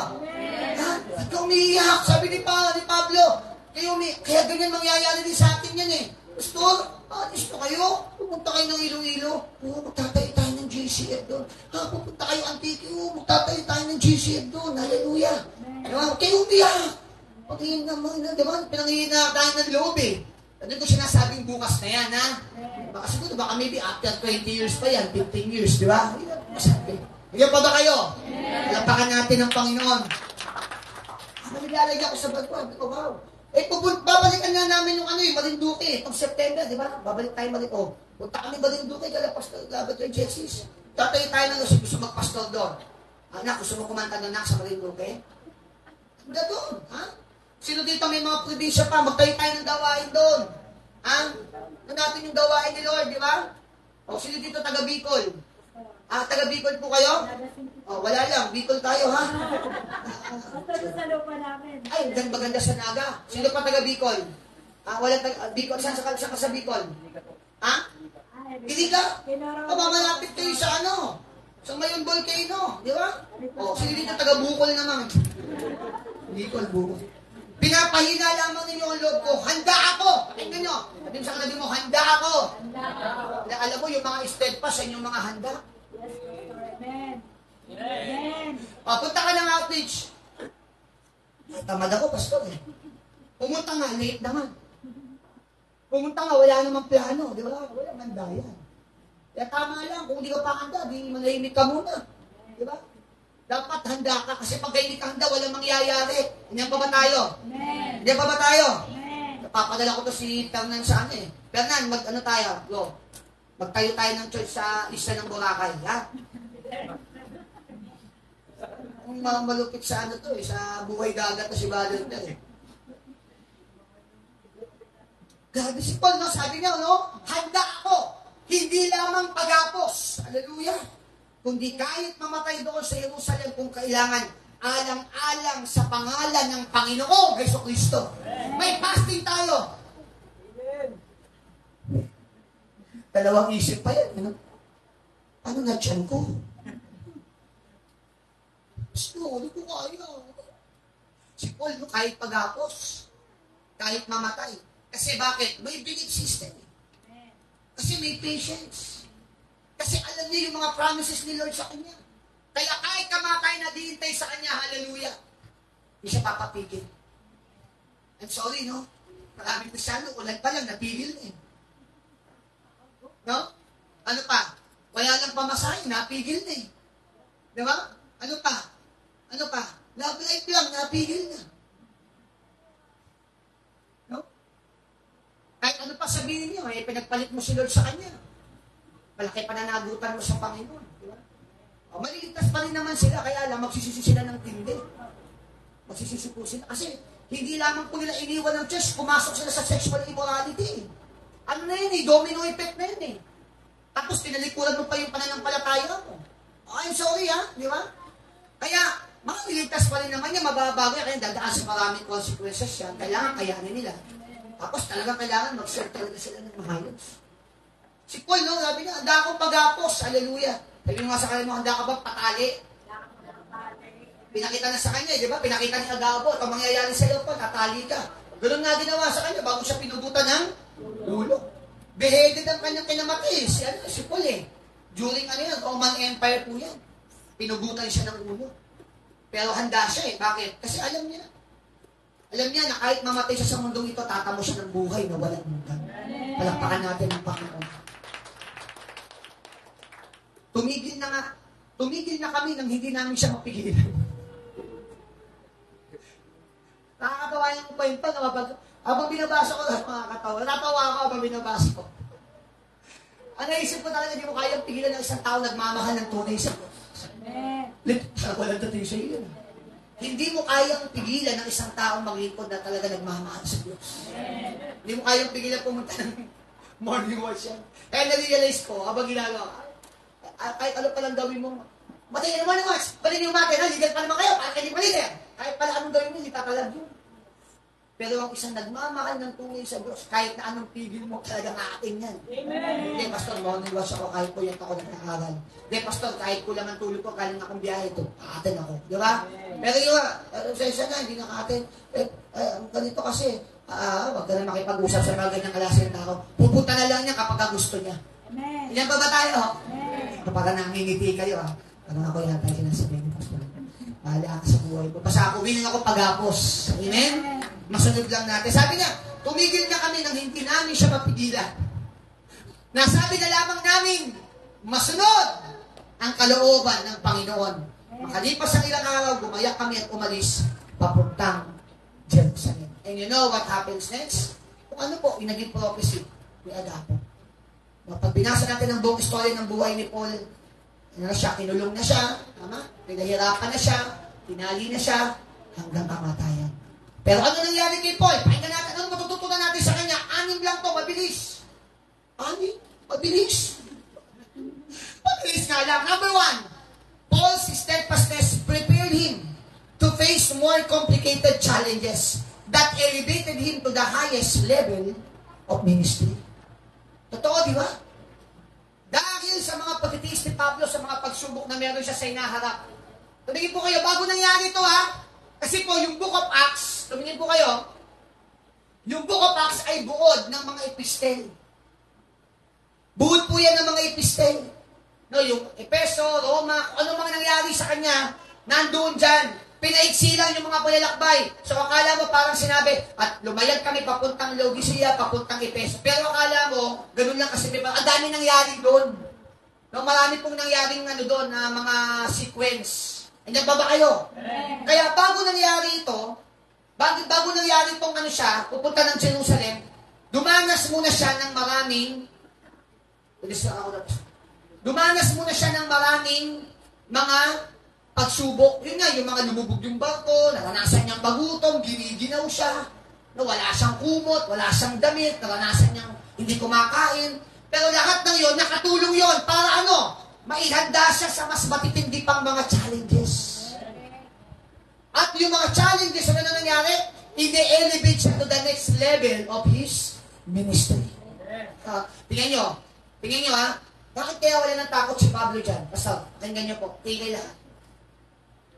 Ha? At ka umiiyak, sabi ni Pablo. Kaya ganyan mangyayari din sa atin yan eh. Pastor, alis na kayo. Pupunta kayo ng Iloilo. Magtatayo tayo ng GCF doon. Pupunta kayo Antique. Magtatayo tayo ng GCF doon. Hallelujah. Diba? Kayo umiiyak. Pag-iin naman, diba? Pinangihina tayo ng loob eh. Ano ko sinasabing bukas na yan, ha? Baka siguro, baka maybe after 20 years pa yan, 15 years, di ba? Masabi. Hanggang pa ba kayo? Lapakan natin ang Panginoon. Naglalagay ako sa bag ko, wow. Babalikan na namin yung Marinduque, itong September, di ba? Babalik tayo Marinduque. Punta kami Marinduque, Pastor Laboratory Jesus. Tatayo tayo ng gusto magpastor doon. Anak, gusto mo kumanta ng anak sa Marinduque? Handa doon, ha? Sino dito may mga probinsya pa, magtayo tayo ng gawain doon. Ano natin yung gawain ni Lord, di ba? O, sino dito taga Bicol? Taga Bicol po kayo? Wala lang. Bicol tayo, ha? Sa lupa namin. Ay, maganda sa Naga. Sino pa taga Bicol? Wala taga Bicol. Saan ka sa Bicol? Ha? Hindi ka? Mamalapit kayo sa ano? Sa Mayon Volcano. Di ba? O, sino dito taga Bukol naman? Bicol, Bukol. Pinapahina lamang ninyo ang loob ko. Handa ako! Tingnan nyo. Sabi mo sa kanabi mo, handa ako. Alam mo, yung mga steadfast sa inyong mga handa. Amen. Amen. Punta ka ng outreach. Tamad ako, pastor eh. Pumunta nga, late naman. Pumunta nga, wala namang plano. Di ba? Walang handa yan. Kaya tama lang, kung hindi ka pa handa, di manahimik ka muna. Di ba? Dapat handa ka kasi pag hindi ka handa, walang mangyayari. Hindi pa ba tayo? Amen. Hindi pa ba tayo? Amen. Napapadala ko to si Fernan sa ano eh. Fernan, ano tayo? Go. Magtayo tayo ng church sa isa ng Boracay. Ha? Ang malupit sa ano to eh, sa buhay dagat na si Brother eh. Grabe si Paul, no? Sabi niya, no? Handa ako. Hindi lamang pagapos. Hallelujah. Kundi kahit mamatay doon sa Jerusalem kung kailangan, alang-alang sa pangalan ng Panginoong Jesucristo. May fasting tayo. Dalawang isip pa yan. Ano na tiyan ko? Hindi ko kaya. Si Paul, no, kahit pagapos, kahit mamatay. Kasi bakit? May belief system. Kasi may patience. Kasi alam niya yung mga promises ni Lord sa kanya. Kaya kahit kamatay na diintay sa kanya, hallelujah, hindi siya papapigil. I'm sorry, no? Maraming Kristyano, ulan pa lang, napigil na eh. No? Ano pa? Wala lang pamasahin, napigil na eh. Di ba? Ano pa? Ano pa? Love life lang, napigil na. No? Kahit ano pa sabihin niyo, eh, pinagpalit mo si Lord sa kanya. Malaki pananagutan mo sa Panginoon. Di ba? Maliligtas pa rin naman sila, kaya lang magsisisi sila ng tindi. Magsisisi po sila. Kasi hindi lamang po nila iniwan ng church, pumasok sila sa sexual immorality. Ano na yun eh, domino effect na yun eh. Tapos tinalikuran mo pa yung pananampalataya mo. I'm sorry ha, di ba? Kaya, mga niligtas pa rin naman yan, mababago yan, kaya dadaan sa maraming consequences yan, kailangan kayanin nila. Tapos talagang kailangan mag-serve talaga sila ng mahayos. Si Paul, no, sabi niya, handa akong pag-apos, hallelujah. Sabi nga sa kanya mo, handa ka ba patali? Pinakita na sa kanya, di ba? Pinakita ni Agabo, ang mangyayari sa iyo pa, tatali ka. Ganun nga ginawa sa kanya, bago siya pinubutan ng ulo. Beheaded ang kanyang kinamatay. Si Paul eh. During ano yan, Roman Empire po yan. Pinubutan siya ng ulo. Pero handa siya eh. Bakit? Kasi alam niya. Alam niya na kahit mamatay siya sa mundong ito, tatamo siya ng buhay na walang hanggan. Palakpakan natin ang Panginoon. Tumigil na kami nang hindi namin siya mapigilan. Nakakatawa yung kwento na habang binabasa ko, natawa ako habang binabasa ko. Ang naisip ko talaga, hindi mo kayang pigilan ng isang tao nagmamahal ng tunay sa Diyos. Walang dating sa iyo. Hindi mo kayang pigilan ng isang taong maglingkod na talaga nagmamahal sa Diyos. Hindi mo kayang pigilan pumunta ng morning watch yan. Kaya na-realize ko, habang ginagawa, kahit ano palang gawin mo, matay naman naman, paling yung matin, legal pa naman kayo, para kayo palitin. Kahit pala anong gawin mo, hindi tatalag yun. Pero ang isang nagmamahal ng tunay sa Diyos, kahit na anong pigil mo, talagang aatin yan. Amen. Hindi, Pastor, morning watch ako, kahit po yan ako nag-aaral. Hindi, Pastor, kahit kulang ang tulog ko, kaling akong biyahe ito, aatin ako. Di ba? Pero yun, sa isa na, hindi nakaatin. Ganito kasi, wag ka na makipag-usap sa mga ganyang klase ng tao. Pupunta na lang niya kapag gusto niya. Amen. Ilan ba tayo? Amen. Kapag nangingiti kayo, ano ako yan tayo sinasabi ni Pastor. Bahala ka sa buhay ko. Basta ako, willing ako pag-apos. Amen? Masunod lang natin. Sabi niya, tumigil na kami nang hindi namin siya mapigilan. Nasabi na lamang namin, masunod ang kalooban ng Panginoon. Makalipas ang ilang araw, gumayak kami at umalis papuntang Jerusalem. And you know what happens next? Kung ano po, yung naging prophecy ni Agapo. Pag binasa natin ang buong story ng buhay ni Paul, ano na siya, kinulong na siya, tama? Pinahirapan na siya, tinali na siya, hanggang kamatayan. Pero ano nangyari kay Paul? Pakinggan natin, ano matututunan natin sa kanya? 6 lang to, mabilis. 6? Mabilis. nga lang. Number 1, Paul's steadfastness prepared him to face more complicated challenges that elevated him to the highest level of ministry. Totoo, di ba? Dahil sa mga pagtitiis ni Pablo sa mga pagsubok na meron siya sa inaharap. Tumingin po kayo, bago nangyari ito ha, kasi po yung Book of Acts, tumingin po kayo, yung Book of Acts ay buod ng mga epistel. Buod po yan ng mga epistel. No, yung Epeso, Roma, kung ano mga nangyari sa kanya, nandoon dyan. Pinaiksi lang yung mga palalakbay. So akala mo parang sinabi, at lumayag kami papuntang Laodicea, papuntang Epeso. Pero akala mo, ganun lang kasi, ang dami nangyari doon. No, marami pong nangyaring doon na mga sequence. Andiyan ba kayo? Kaya bago nangyari ito, bago nangyari itong pupunta ng Jerusalem, dumanas muna siya ng maraming mga pagsubok. Yun nga, yung mga lumubog yung barko, naranasan niyang magutom, giniginaw siya, wala siyang kumot, wala siyang damit, naranasan niyang hindi kumakain. Pero lahat ng yun, nakatulong yun para maihanda siya sa mas matitindi pang mga challenges. At yung mga challenges na nangyari, i-elevate siya to the next level of his ministry. Tingnan nyo ha, bakit kaya wala ng takot si Pablo dyan? Basta, tingnan nyo po, tigil lahat.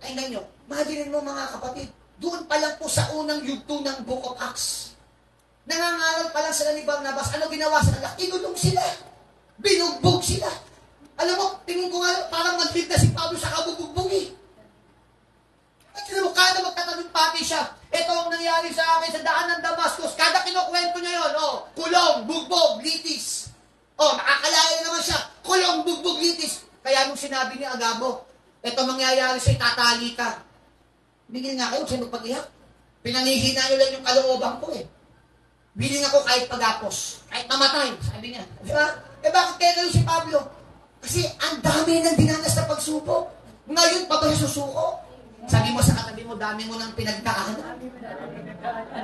Tingnan nyo, imagine mo mga kapatid, doon pa lang po sa unang yugto ng Book of Acts. Nangangaral pa lang sila ni Barnabas, ano ginawa sa kanila? Inulong sila. Binugbog sila. Alam mo, tingin ko nga, parang mag-lead na si Pablo sa kabubugbog eh. At kada magtatanong pati siya, ito ang nangyari sa akin sa daan ng Damascus. Kada kinukwento niya yun, kulong, bugbog, litis. Nakakalaya naman siya, kulong, bugbog, litis. Kaya nung sinabi ni Agabo, ito mangyayari sa'yo, tatali ka. Bigil nga kayo, sa'yo magpag-iyak. Pinangihina nyo lang yung kalooban ko eh. Biling ako kahit pagapos, kahit mamatay, sabi niya. Di ba? Bakit kaya kayo si Pablo? Kasi ang dami ng dinanas na pagsubok. Ngayon pa ba susuko? Sabi mo sa katabi mo, dami mo ng pinagdaanan.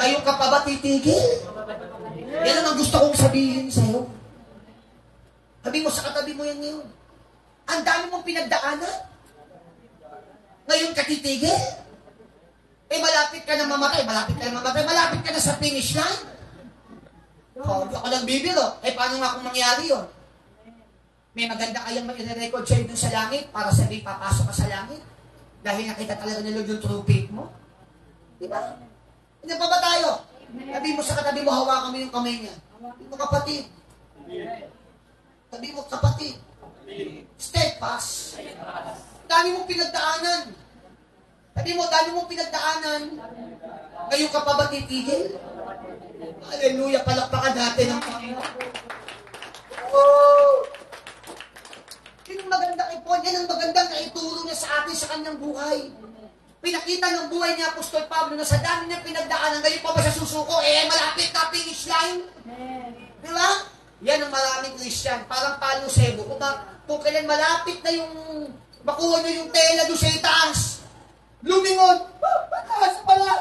Ngayon ka pa ba titigil? Yan ang gusto kong sabihin sa'yo. Sabi mo sa katabi mo yan ngayon. Ang dami mong pinagdaanan. Ngayon ka titigil? Malapit ka na mamatay, malapit ka na sa finish line. Ako lang bibiro. Paano nga kung mangyari yun? May maganda kayang mag-record sa'yo dun sa langit para sabihin papasok ka sa langit. Dahil nakita talaga nila yung true faith mo. Diba? Hindi pa ba tayo? Sabi mo sa katabi mo, hawakan mo yung kamay niya. Sabi mo, kapatid. Sabi mo, kapatid. Steadfast. Dami mong pinagdaanan. Sabi mo, dami mong pinagdaanan. Ngayon ka pa ba titigil? Hallelujah, palakpakan natin ang Panginoon. Woo! Yan ang maganda kay Paul, yan ang magandang naituro niya sa atin sa kanyang buhay. Pinakita ng buhay ni Apostol Pablo na sa dami niyang pinagdaanan, ngayon pa ba sa susuko, malapit na finish line? Di ba? Yan ang maraming Christian, parang Palo Sebo. Kung kailan malapit na yung makuha niyo yung tela doon sa itaas, lumingon, mataas pala,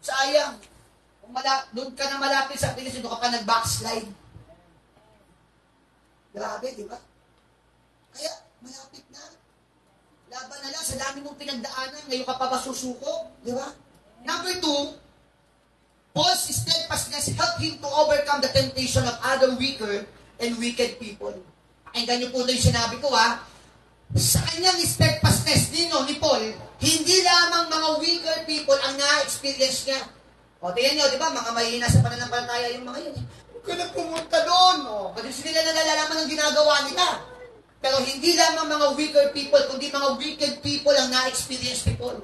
sayang. Kung doon ka na malapit sa finish, doon ka pa nag-backslide. Grabe, di ba? Kaya, malapit na. Laban na lang, sa dami mong pinagdaanan, ngayon ka pa ba susuko? Di ba? Number 2, Paul's steadfastness helped him to overcome the temptation of other weaker and wicked people. Pakinggan niyo po ito yung sinabi ko sa kanyang steadfastness ni Paul, hindi lamang mga weaker people ang na-experience niya. Tingnan niyo, di ba, mga mahihina sa pananampalataya yung mga yun. Huwag ka na pumunta doon. Kasi sila nalalaman ang ginagawa nila. Pero hindi lamang mga weaker people, kundi mga wicked people ang na-experience ni Paul.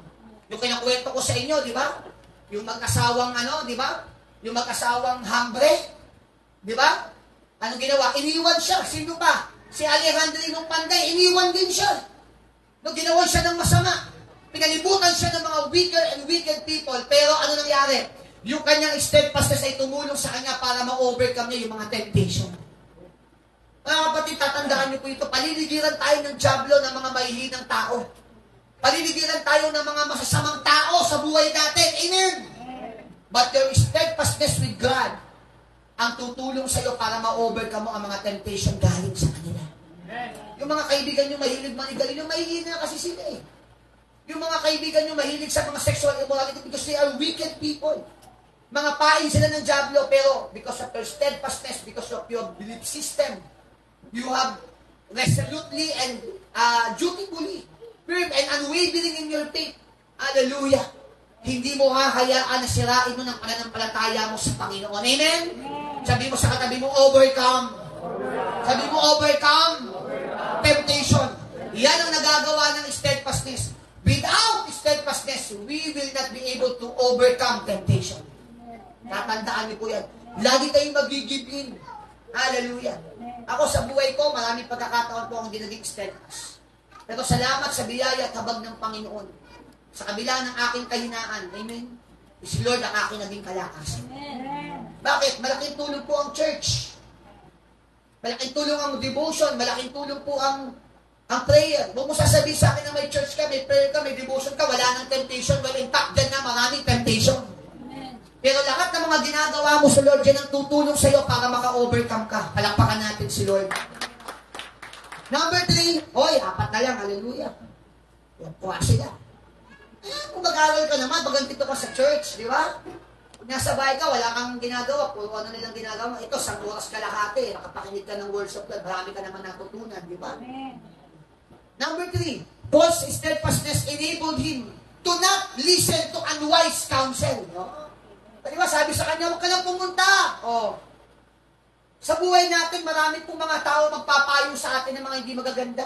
Yung kinakwento ko sa inyo, di ba? Yung mag-asawang di ba? Yung mag-asawang hambre. Di ba? Anong ginawa? Iniwan siya. Sino ba? Si Alejandro Panday, iniwan din siya. Ginawan siya ng masama. Pinalibutan siya ng mga weaker and wicked people. Pero ano nangyari? Yung kanyang steadfastness ay tumulong sa kanya para ma-overcome niya yung mga temptation. Mga kapatid, tatandaan niyo po ito. Paliligiran tayo ng dyablo ng mga mahihinang tao. Paliligiran tayo ng mga masasamang tao sa buhay natin. Amen? But your steadfastness with God ang tutulong sa iyo para ma-overcome mo ang mga temptation galing sa kanila. Yung mga kaibigan nyo mahilig manigaling, yung mahihina kasi sila eh. Yung mga kaibigan nyo mahilig sa mga sexual immorality because they are wicked people. Mga pain sila ng Diablo, pero because of your steadfastness, because of your belief system, you have resolutely and dutifully, firm and unwavering in your faith. Hallelujah. Hindi mo hahayaan na sirain mo ng pananampalataya mo sa Panginoon. Amen? Sabi mo sa katabi mo, overcome. Sabi mo, overcome temptation. Yan ang nagagawa ng steadfastness. Without steadfastness, we will not be able to overcome temptation. Tatandaan niyo po yan. Lagi kayong mag-give in. Hallelujah. Ako sa buhay ko, maraming pagkakataon po akong dinaging steadfast. Pero salamat sa biyaya at habag ng Panginoon. Sa kabila ng aking kahinaan, amen, si Lord ang aking naging kalakasan. Bakit? Malaking tulong po ang church. Malaking tulong ang devotion. Malaking tulong po ang prayer. Huwag mo sasabihin sa akin na may church ka, may prayer ka, may devotion ka, wala nang temptation. Well, in fact, dyan na maraming temptation. Pero lahat ng mga ginagawa mo sa Lord, yan ang tutulong sa iyo para maka-overcome ka. Palakpakan natin si Lord. Number 3, apat na lang, hallelujah. Yan po sila. Kung mag-aaral ka naman, bagantito ka sa church, di ba? Kung nasa bahay ka, wala kang ginagawa, puro ano nilang ginagawa. Ito, 1 oras kalahati, nakapakinig ka ng words of God, marami ka naman natutunan, di ba? Number 3, Paul's steadfastness enabled him to not listen to unwise counsel. No? Di ba, sabi sa kanya, huwag ka lang pumunta. Sa buhay natin, marami pong mga tao magpapayo sa atin ng mga hindi magaganda.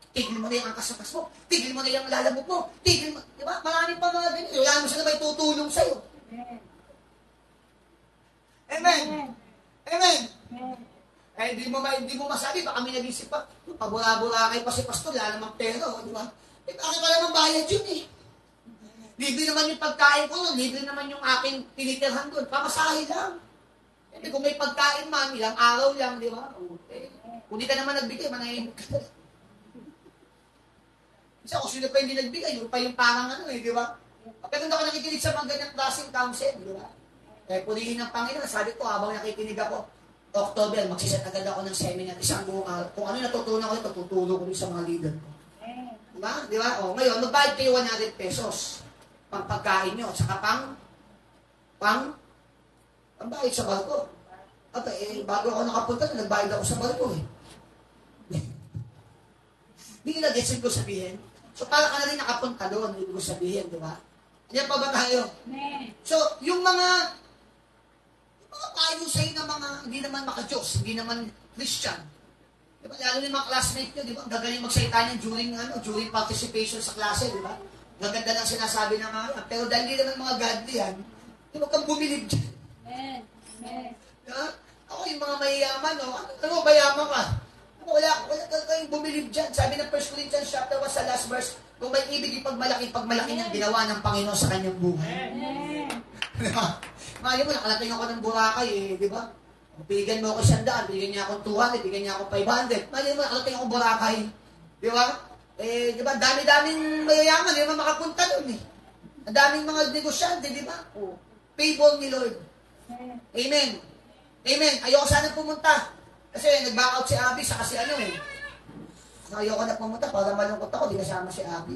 Tigil mo na yung angkas-angkas mo. Tigil mo na yung lalabog mo. Tigil mo. Di ba? Marami pa mga ganyan. Wala mo sila may tutulong sa'yo. Amen. Amen. Hindi mo masabi. Baka may nag-isip pa. Pabura-bura kayo pa si pastor. Wala namang pera. Di ba? Bakit wala namang bayad yun eh? Libre naman yung pagkain ko nun. Libre naman yung aking tinitirhan doon. Pamasahe lang. Kung may pagkain man, ilang araw lang, di ba? Kung di ka naman nagbigay, manahimik ka. Kasi kung sino pa hindi nagbigay, yun pa yung parang di ba? Pero hindi ako nakikinig sa mga ganyang klaseng counsel, di ba? Purihin ng Panginoon, sabi ko, habang nakikinig ako, October, magsiset agad ako ng seminar, isang buong araw. Kung ano natutunan ko ito, tutulong ko rin sa mga leader ko. Di ba? Di ba? Ngayon, magbayad kayo 100 pesos. Pang pagkain nyo, saka pambayad sa barko. Bago ako nakapunta, nagbayad ako sa barko eh. Hindi na gets ko sabihin. So, para ka na rin nakapunta doon, hindi ko sabihin, di ba? Hindi pa ba tayo? So, yung mga payo sa'yo na mga hindi naman maka-Diyos, hindi naman Christian. Di ba? Lalo yung mga classmate nyo, di ba? Gagaling magsalita niyan during participation sa klase, di ba? Gaganda lang sinasabi ng mga, pero dahil hindi naman mga godly yan, di ba kang bumilib dyan? Ako yung mga mayayaman, ano mayaman ka? Wala kayong bumilib dyan. Sabi ng 1 Corinthians chapter 1 sa last verse, kung may ibig pagmalaki niyang ginawa ng Panginoon sa kanyang buhay. Ngayon mo, nakalating ako ng Boracay di ba? Bigyan mo ako 100, bigyan niya ako 200, bigyan niya ako 500. Ngayon mo, nakalating ako Boracay. Di ba? Di ba? Dami-daming mayayaman, di ba makapunta doon Ang daming mga negosyante, di ba? Favor ni Lord. Amen. Amen. Ayoko sana pumunta. Kasi nag-back out si Abby sa kasi ayoko na pumunta para malungkot ako, di kasama si Abby.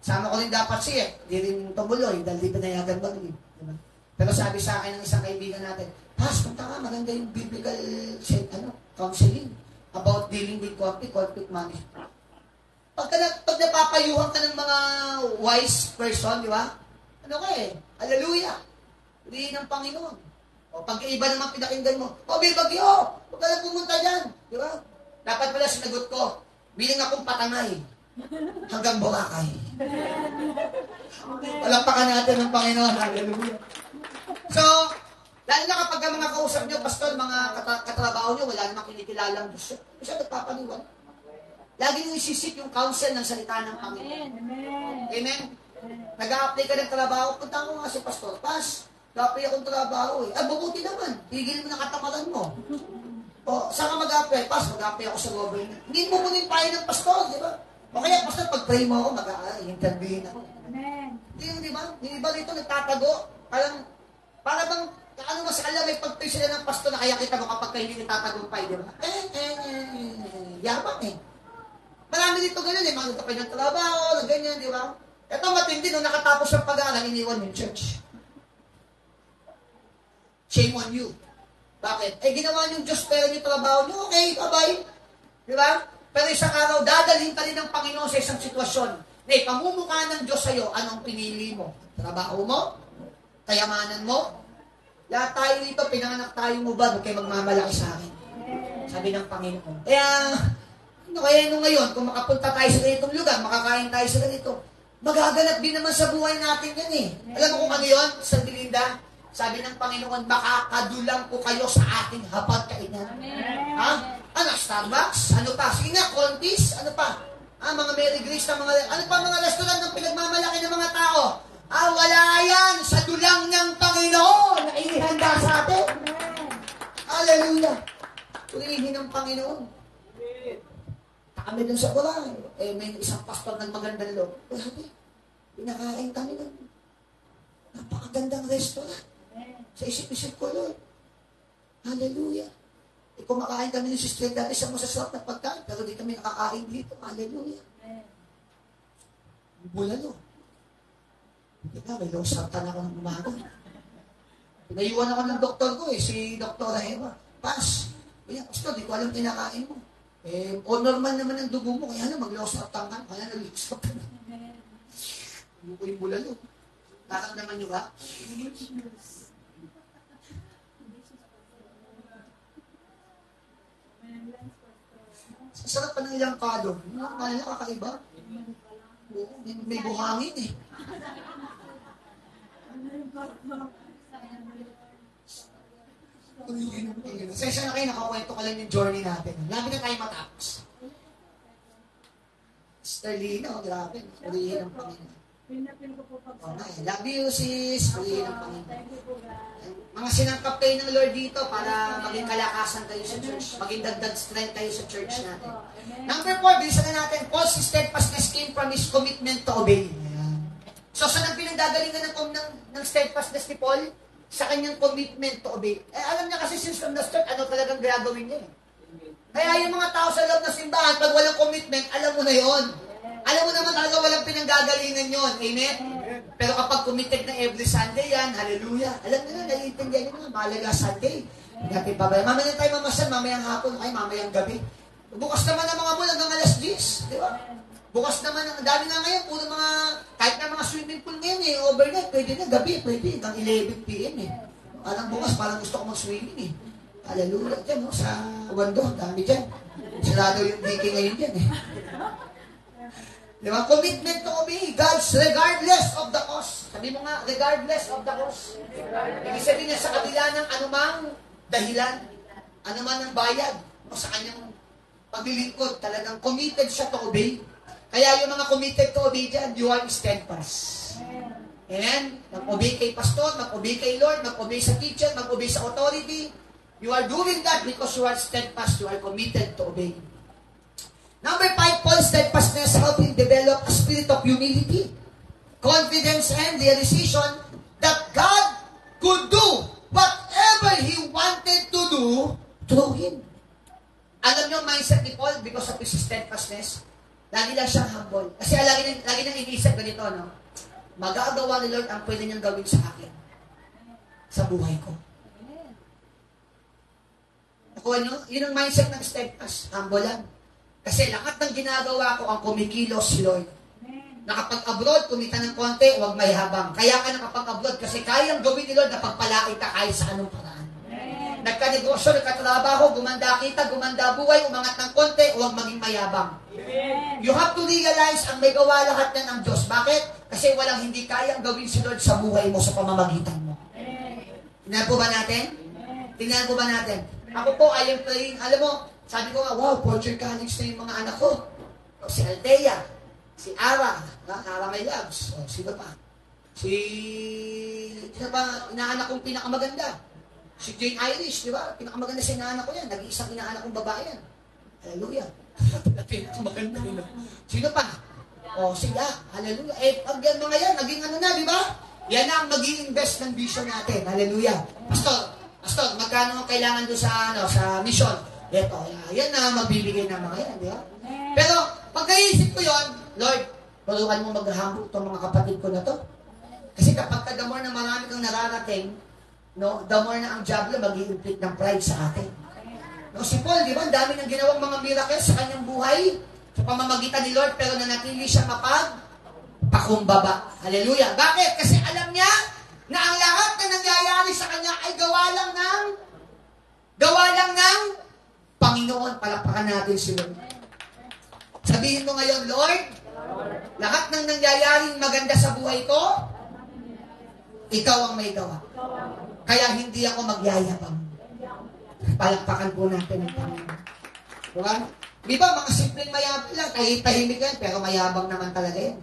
Sama ko rin dapat siya, di rin tumuloy dahil di pinayagan ba rin. Diba? Pero sabi sa akin ng isang kaibigan natin, Pas, punta ka, maganda yung biblical counseling about dealing with conflict management. Pag napapayuhan ka ng mga wise person, di ba? Hallelujah. Purihin ng Panginoon. Pag iba naman pinakinggan mo, may bagyo! Huwag ka lang pumunta dyan. Di ba? Dapat pala sinagot ko, bilang akong patangay hanggang Boracay. Palampakan natin ng Panginoon. Hallelujah. So, lalo na kapag ang mga kausap nyo, pastor, mga katrabaho nyo, wala namang kinikilalang Diyos. Kasi nagpapaniwan. Lagi nyo isisip yung counsel ng salita ng Panginoon. Amen? Nag-a-apply ka ng trabaho, punta ko nga si pastor, Pas, nag-a-apply akong trabaho bubuti naman. Tigil mo na katamaran mo. Saan ka mag-a-apply? Pas, mag-a-apply ako sa government. Hindi mo muna yung payo ng pastor, di ba? O kaya, pastor, pag-pray mo ako, mag-interviewin ako. Di ba? Di ba rito nagtatago? Para bang, mas alam, may pag-pray sila ng pastor na kaya kita mo kapag kayo hindi nagtatagumpay, di ba? Yabang eh. Marami dito ganyan eh, mga nagkapay ng trabaho, na ganyan, di ba? Ito matindi, nung nakatapos ng pag-aaral, iniwan yung church. Shame on you. Bakit? Eh, ginawa niyong Diyos, pero yung trabaho niyo, okay, bye-bye. Di ba? Pero isang araw, dadalhin ka rin ng Panginoon sa isang sitwasyon na ipamumukha ng Diyos sa'yo, anong pinili mo? Trabaho mo? Kayamanan mo? Lahat tayo dito, pinanganak tayo mo ba? Huwag kayo magmamalaki sa akin. Sabi ng Panginoon. Kaya nung ngayon, kung makapunta tayo sa ganitong lugar, makakain tayo sa ganito, magaganap din naman sa buhay natin yan eh. Alam mo kung ano yun, Sandy Linda? Sabi ng Panginoon, makakadulang ko kayo sa ating hapagkainan. Ha? Ano, Starbucks? Ano pa? Sige nga, Contis? Ano pa? Mga Mary Grace na mga... Ano pa mga restaurant ng pinagmamalaki ng mga tao? Wala yan sa dulang ng Panginoon na inihanda sa atin. Hallelujah. Purihin ng Panginoon. Kami dun sa Quran. May isang pastor ng magandang loob. Grabe. Pinakain kami ng napakagandang restaurant. Sa isip-isip ko, Lord. Hallelujah. Kumakain kami ng sister dati sa masasarap na pagkain, pero di kami nakakain dito. Hallelujah. Bulalo. Hindi ka, may losartan ako ng umaga. Pinayuan ako ng doktor ko si Dr. Eva. Pas, pastor, di ko alam kinakain mo. Normal naman ang dugo mo, kaya na mag-losartan ka, kaya nag-losartan ka. Hindi ko yung bulalo. Naramdaman nyo ba? Sarap pa ng ilang kado. Kaya kakaiba. Oo, may buhangin eh. Sensya na kayo, nakakwento ka lang yung journey natin. Labi na tayo matapos. Sister Lina, grabe. Purihin ang Panginoon. Love you, sis. Purihin ang Panginoon. Mga sinangkap kayo ng Lord dito para maging kalakasan kayo sa church. Maging dagdag strength kayo sa church natin. Number 4, bilisan na natin. Paul's steadfastness came from his commitment to obey. So, saan ang pinanggagalingan ng steadfastness ni Paul? Sa kanyang commitment to obey. Alam niya kasi since from the start, ano talagang gagawin niya. Kaya yung mga tao sa loob ng simbahan, pag walang commitment, alam mo na yon. Alam mo naman talaga walang pinanggagalingan yon. Amen? Pero kapag committed na every Sunday yan, hallelujah. Alam nyo na, naiintindihan nyo na, mahalaga Sunday. Natin babaya. Mamaya tayo mamasan, mamayang hapon, mamayang gabi. Bukas naman ang mga mall hanggang alas 10. Di ba? Bukas naman, ang dami nga ngayon, puro mga, kahit na mga swimming pool ngayon overnight, pwede na, gabi, pwede, hanggang 11 p.m. Parang bukas, parang gusto ko mag-swimming Hallelujah, dyan, sa Wando, dami dyan. Sarado yung diki ngayon dyan Di ba? Commitment to obey God's regardless of the cost. Sabi mo nga, regardless of the cost. Ibig sabihin niya, sa kabila ng anumang dahilan, anuman ang bayad, o sa kanyang paglilingkod, talagang committed siya to obey. Kaya yung mga committed to obey dyan, you are steadfast. Amen? Mag-obey kay pastor, mag-obey kay Lord, mag-obey sa teacher, mag-obey sa authority. You are doing that because you are steadfast, you are committed to obey. Number 5, Paul's steadfastness helped him develop a spirit of humility, confidence, and realization that God could do whatever He wanted to do through him. Alam niyo, mindset ni Paul, because of his steadfastness, lagi lang siyang humble. Kasi lagi nang iniisip ganito, no? Magagawa ni Lord ang pwede niyang gawin sa akin. Sa buhay ko. Nakuha niyo? Yun ang mindset ng steadfast. Humble lang. Kasi lahat ng ginagawa ko ang kumikilos si Lord. Nakapag-abroad, kumita ng konti, huwag mayhabang. Kaya ka nakapag-abroad kasi kayang gawin ni Lord na pagpalain ka kahit sa anong paraan. Nagka-negosyo, nagka-trabaho, gumanda kita, gumanda buhay, umangat ng konti, huwag maging mayabang. You have to realize ang may gawa lahat yan ang Diyos. Bakit? Kasi walang hindi kayang gawin si Lord sa buhay mo, sa pamamagitan mo. Tingnan po ba natin? Tingnan po ba natin? Ako po, I am praying. Alam mo, sabi ko nga, wow, fortune connects na yung mga anak ko. Si Althea, si Ara, Ara my loves. Sino pa? Sino pa, inaanak kong pinakamaganda? Si Jane Irish, di ba? Pinakamaganda sa inaanak ko yan. Nag-iisang inaanak kong babae yan. Hallelujah. Pinakamaganda yun. Sino pa? Sila. Hallelujah. Pag yan mga yan, naging ano na, di ba? Yan ang mag-i-invest ng vision natin. Hallelujah. Pastor, magkano kailangan doon sa mission? Ito, yan na magbibigay ng mga yan, di ba? Pero, pag naisip ko yun, Lord, tulungan mo mag-humble itong mga kapatid ko na to. Kasi kapag the more na marami kang nararating, no, the more na ang diablo mag-i-inflict ng pride sa atin. No, si Paul, di ba, ang dami ng ginawang mga miracles sa kanyang buhay, sa pamamagitan ni Lord, pero nanatili siya pakumbaba. Hallelujah. Bakit? Kasi alam niya na ang lahat na nangyayari sa kanya ay gawa lang ng Panginoon. Palakpakan natin si Lord. Sabihin mo ngayon, Lord, lahat ng nangyayaring maganda sa buhay ko, ikaw ang may gawa. Kaya hindi ako magyayabang. Palakpakan po natin ang Panginoon. Diba? Di ba, mga simpleng mayabang lang, tahimik yan, pero mayabang naman talaga yan.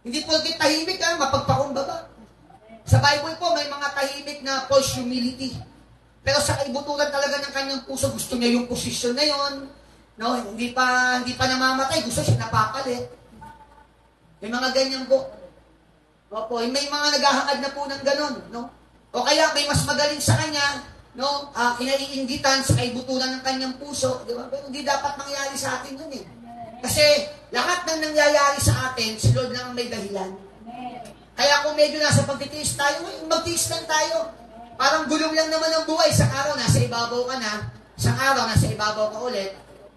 Hindi po tahimik ka, mapagpakumbaba. Sa Bible po, may mga tahimik na false humility. Pero sa kaibuturan talaga ng kanyang puso, gusto niya yung posisyon na yon. No, hindi pa namamatay, gusto siya napapalit. May mga ganyan po. Opo, may mga naghahangad na po ng ganon, no? O kaya may mas magaling sa kanya, no? Kinaiinggitan sa kaibuturan ng kanyang puso, di ba? Pero hindi dapat mangyari sa atin yun eh. Kasi lahat ng nangyayari sa atin, si Lord lang ang may dahilan. Kaya kung medyo nasa pagtitiis tayo, magtiis lang tayo. Parang gulong lang naman ang buhay. Sa araw, nasa ibabaw ka na. Sa araw, nasa ibabaw ka ulit.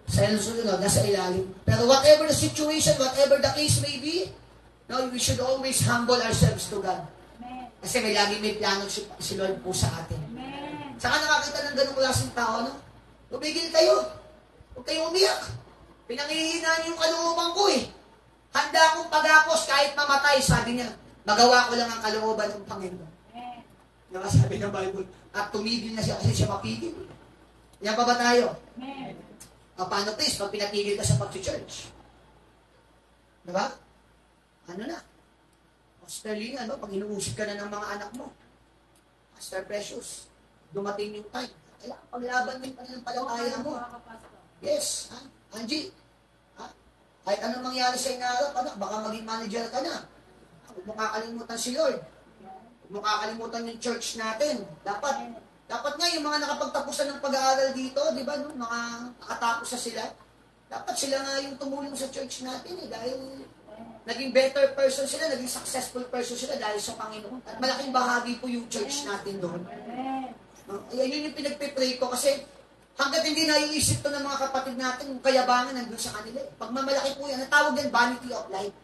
Sa susunod, nasa ilalim. Pero whatever the situation, whatever the case may be, no, we should always humble ourselves to God. Kasi may lagi may plano si Lord po sa atin. Saka nakakita ng ganung klaseng tao, no? Tumigil kayo. Huwag kayo umiyak. Pinangihinaan yung kalooban ko eh. Handa akong pagapos kahit mamatay, sabi niya. Magawa ko lang ang kalooban ng Panginoon. Diba sabi ng Bible? At tumigil na siya kasi siya mapigil. Yan pa ba tayo? Paano please, pag pinatigil ka sa pag-church? Diba? Ano na? Pastor Lina, no? Pag inuusip ka na ng mga anak mo. Pastor Precious, dumating yung time. Kaya paglaban din pa ng palataya mo. Yes, ha? Angie, ha? Kahit anong mangyari sa inarap, anak, baka maging manager ka na. Huwag mo kakalimutan si Lord. Huwag mo kakalimutan yung church natin. Dapat nga yung mga nakapagtapusan ng pag-aaral dito, di ba, no? Mga nakatapos na sila. Dapat sila nga yung tumulong sa church natin eh, dahil naging better person sila, naging successful person sila dahil sa Panginoon. At malaking bahagi po yung church natin doon. Yun yung pinagpipray ko kasi hanggat hindi naiisip to ng mga kapatid natin, yung kayabangan nandun sa kanila. Pag mamalaki po yan, natawag yan vanity of life.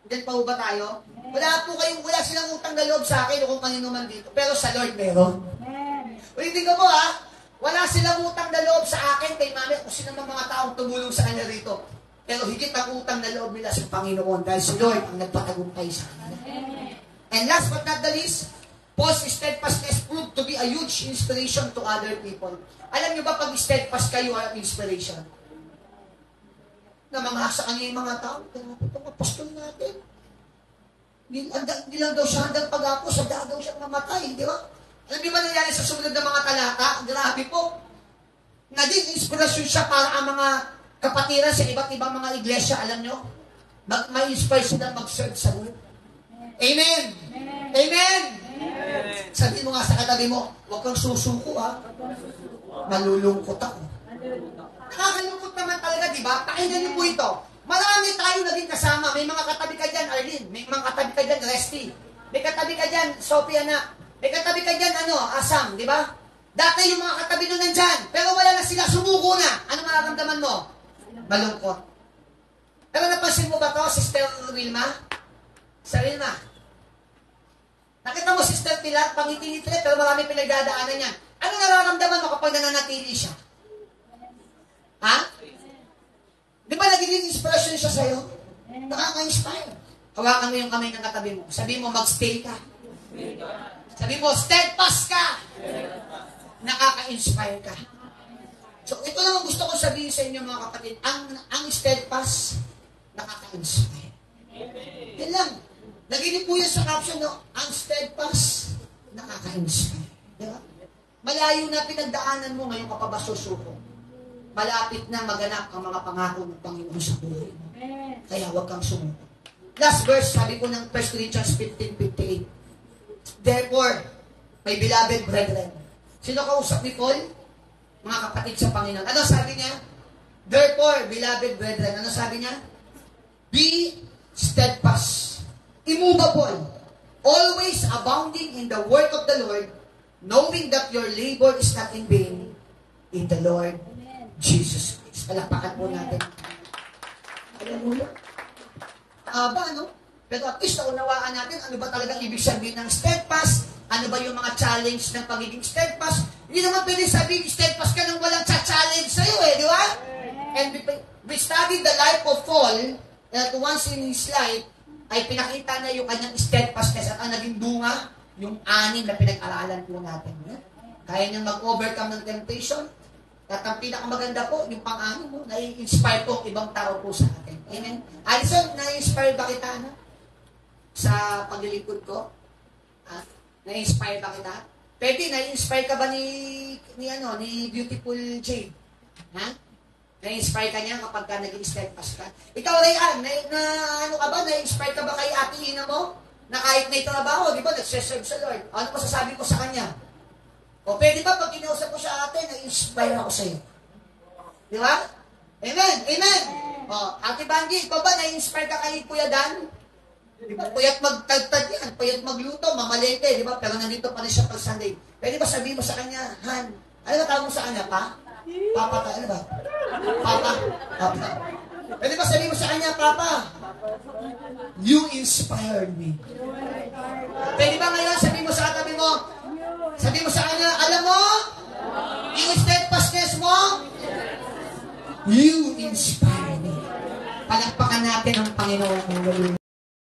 Diyan pa ba tayo? Wala silang utang na loob sa akin o kung kanino man dito. Pero sa Lord meron. Ulitin ko po ha, wala silang utang na loob sa akin kay mami kung sino mga taong tumulong sa kanya rito. Pero higit ang utang na loob nila sa Panginoon dahil si Lord ang nagpatagumpay sa kanila. And last but not the least, Paul's steadfastness proved to be a huge inspiration to other people. Alam niyo ba pag steadfast kayo ang inspiration? Namangasa kanya yung mga tao. Itong apostol natin. Hindi lang daw siya hanggang pag-apos, hanggang daw siya mamatay, di ba? Alam niyo ba nangyari sa sumunod na mga talata? Grabe po. Naging inspirasyon siya para ang mga kapatiran sa iba't ibang mga iglesia, alam niyo? May-inspire sila mag-serve sa Lord. Amen! Amen! Sabi mo nga sa katabi mo, huwag kang susuko ha. Malulungkot ako. Nakakalungkot naman talaga, di ba? Pakinggan niyo po ito. Marami tayo naging kasama. May mga katabi ka dyan, Arlene. May mga katabi ka dyan, Resty. May katabi ka dyan, Sophia na. May katabi ka dyan, Asam, di ba? Dati yung mga katabi nun nandyan. Pero wala na sila, sumuko na. Ano mararamdaman mo? Malungkot. Pero napansin mo ba to, Sister Wilma? Sa Wilma. Nakita mo, Sister Pilar, pangiti-ngiti, pero marami pinagdadaanan niya. Ano nararamdaman mo kapag nananatili siya? Ha? Di ba nagiging inspiration siya sa'yo? Nakaka-inspire. Hawakan mo yung kamay ng katabi mo. Sabi mo, mag-stay ka. Sabi mo, steadfast ka. Nakaka-inspire ka. So, ito lang ang gusto ko sabihin sa inyo mga kapatid. Ang steadfast, nakaka-inspire. Yan lang. Naginig po yan sa caption, no? Ang steadfast, nakaka-inspire. Diba? Malayo na pinagdaanan mo ngayon ka pa ba susuko? Malapit na maganap ang mga pangako ng Panginoon sa buhay mo. Kaya huwag kang sumuko. Last verse, sabi ko ng 1 Corinthians 15:58. Therefore, my beloved brethren. Sino kausap ni Paul? mga kapatid sa Panginoon. Ano sabi niya? Therefore, beloved brethren, ano sabi niya? Be steadfast, immovable, always abounding in the work of the Lord, knowing that your labor is not in vain in the Lord Jesus Christ. Palakpakan po natin. Alam mo yun? Aba, no? Pero at least naunawaan natin ano ba talaga ibig sabihin ng steadfast, ano ba yung mga challenge ng pagiging steadfast. Hindi naman pwede sabihin steadfast ka nang walang challenge sa'yo di ba? And we studied the life of Paul, that once in his life, ay pinakita na yung kanyang steadfastness at ang naging bunga, yung 6 na pinag-aralan po natin. Kaya niyang mag-overcome ng temptation. At ang pinakamaganda po, yung pang-6 mo, nai-inspire po ibang tao po sa atin. Amen? Alison, nai-inspire ba kita sa paglilingkod ko? Na-inspire ba kita? Pwede, na-inspire ka ba ni Beautiful Jade? Ha? Na-inspire ka niya kapag ka naging steadfast ka? Ikaw, Rayan, na-inspire ka ba kay Ate Ina mo? Na kahit may trabaho, di ba, nagseserve sa Lord. Ano masasabi ko sa kanya? O pwede ba, pag kinausap ko sa ate, na-inspire ako sa'yo? Di ba? Amen! Amen! O, Ate Banji, ikaw ba, na-inspire ka kay Kuya Dan? Di ba? Puyat magtagtad yan, puyat magluto, mamalete, di ba? Pero nandito pa rin siya pag Sunday. Pwede ba sabihin mo sa kanya, Han, ano ba tawag mo sa kanya, pa? Papa ka, ano ba? Papa? Papa. Pwede ba sabihin mo sa kanya, Papa? You inspired me. Pwede ba ngayon sabihin mo sa katabi mo, sabihin mo sa kanya, alam mo, yung steadfastness mo, you inspire me. Palakpakan natin ang Panginoon.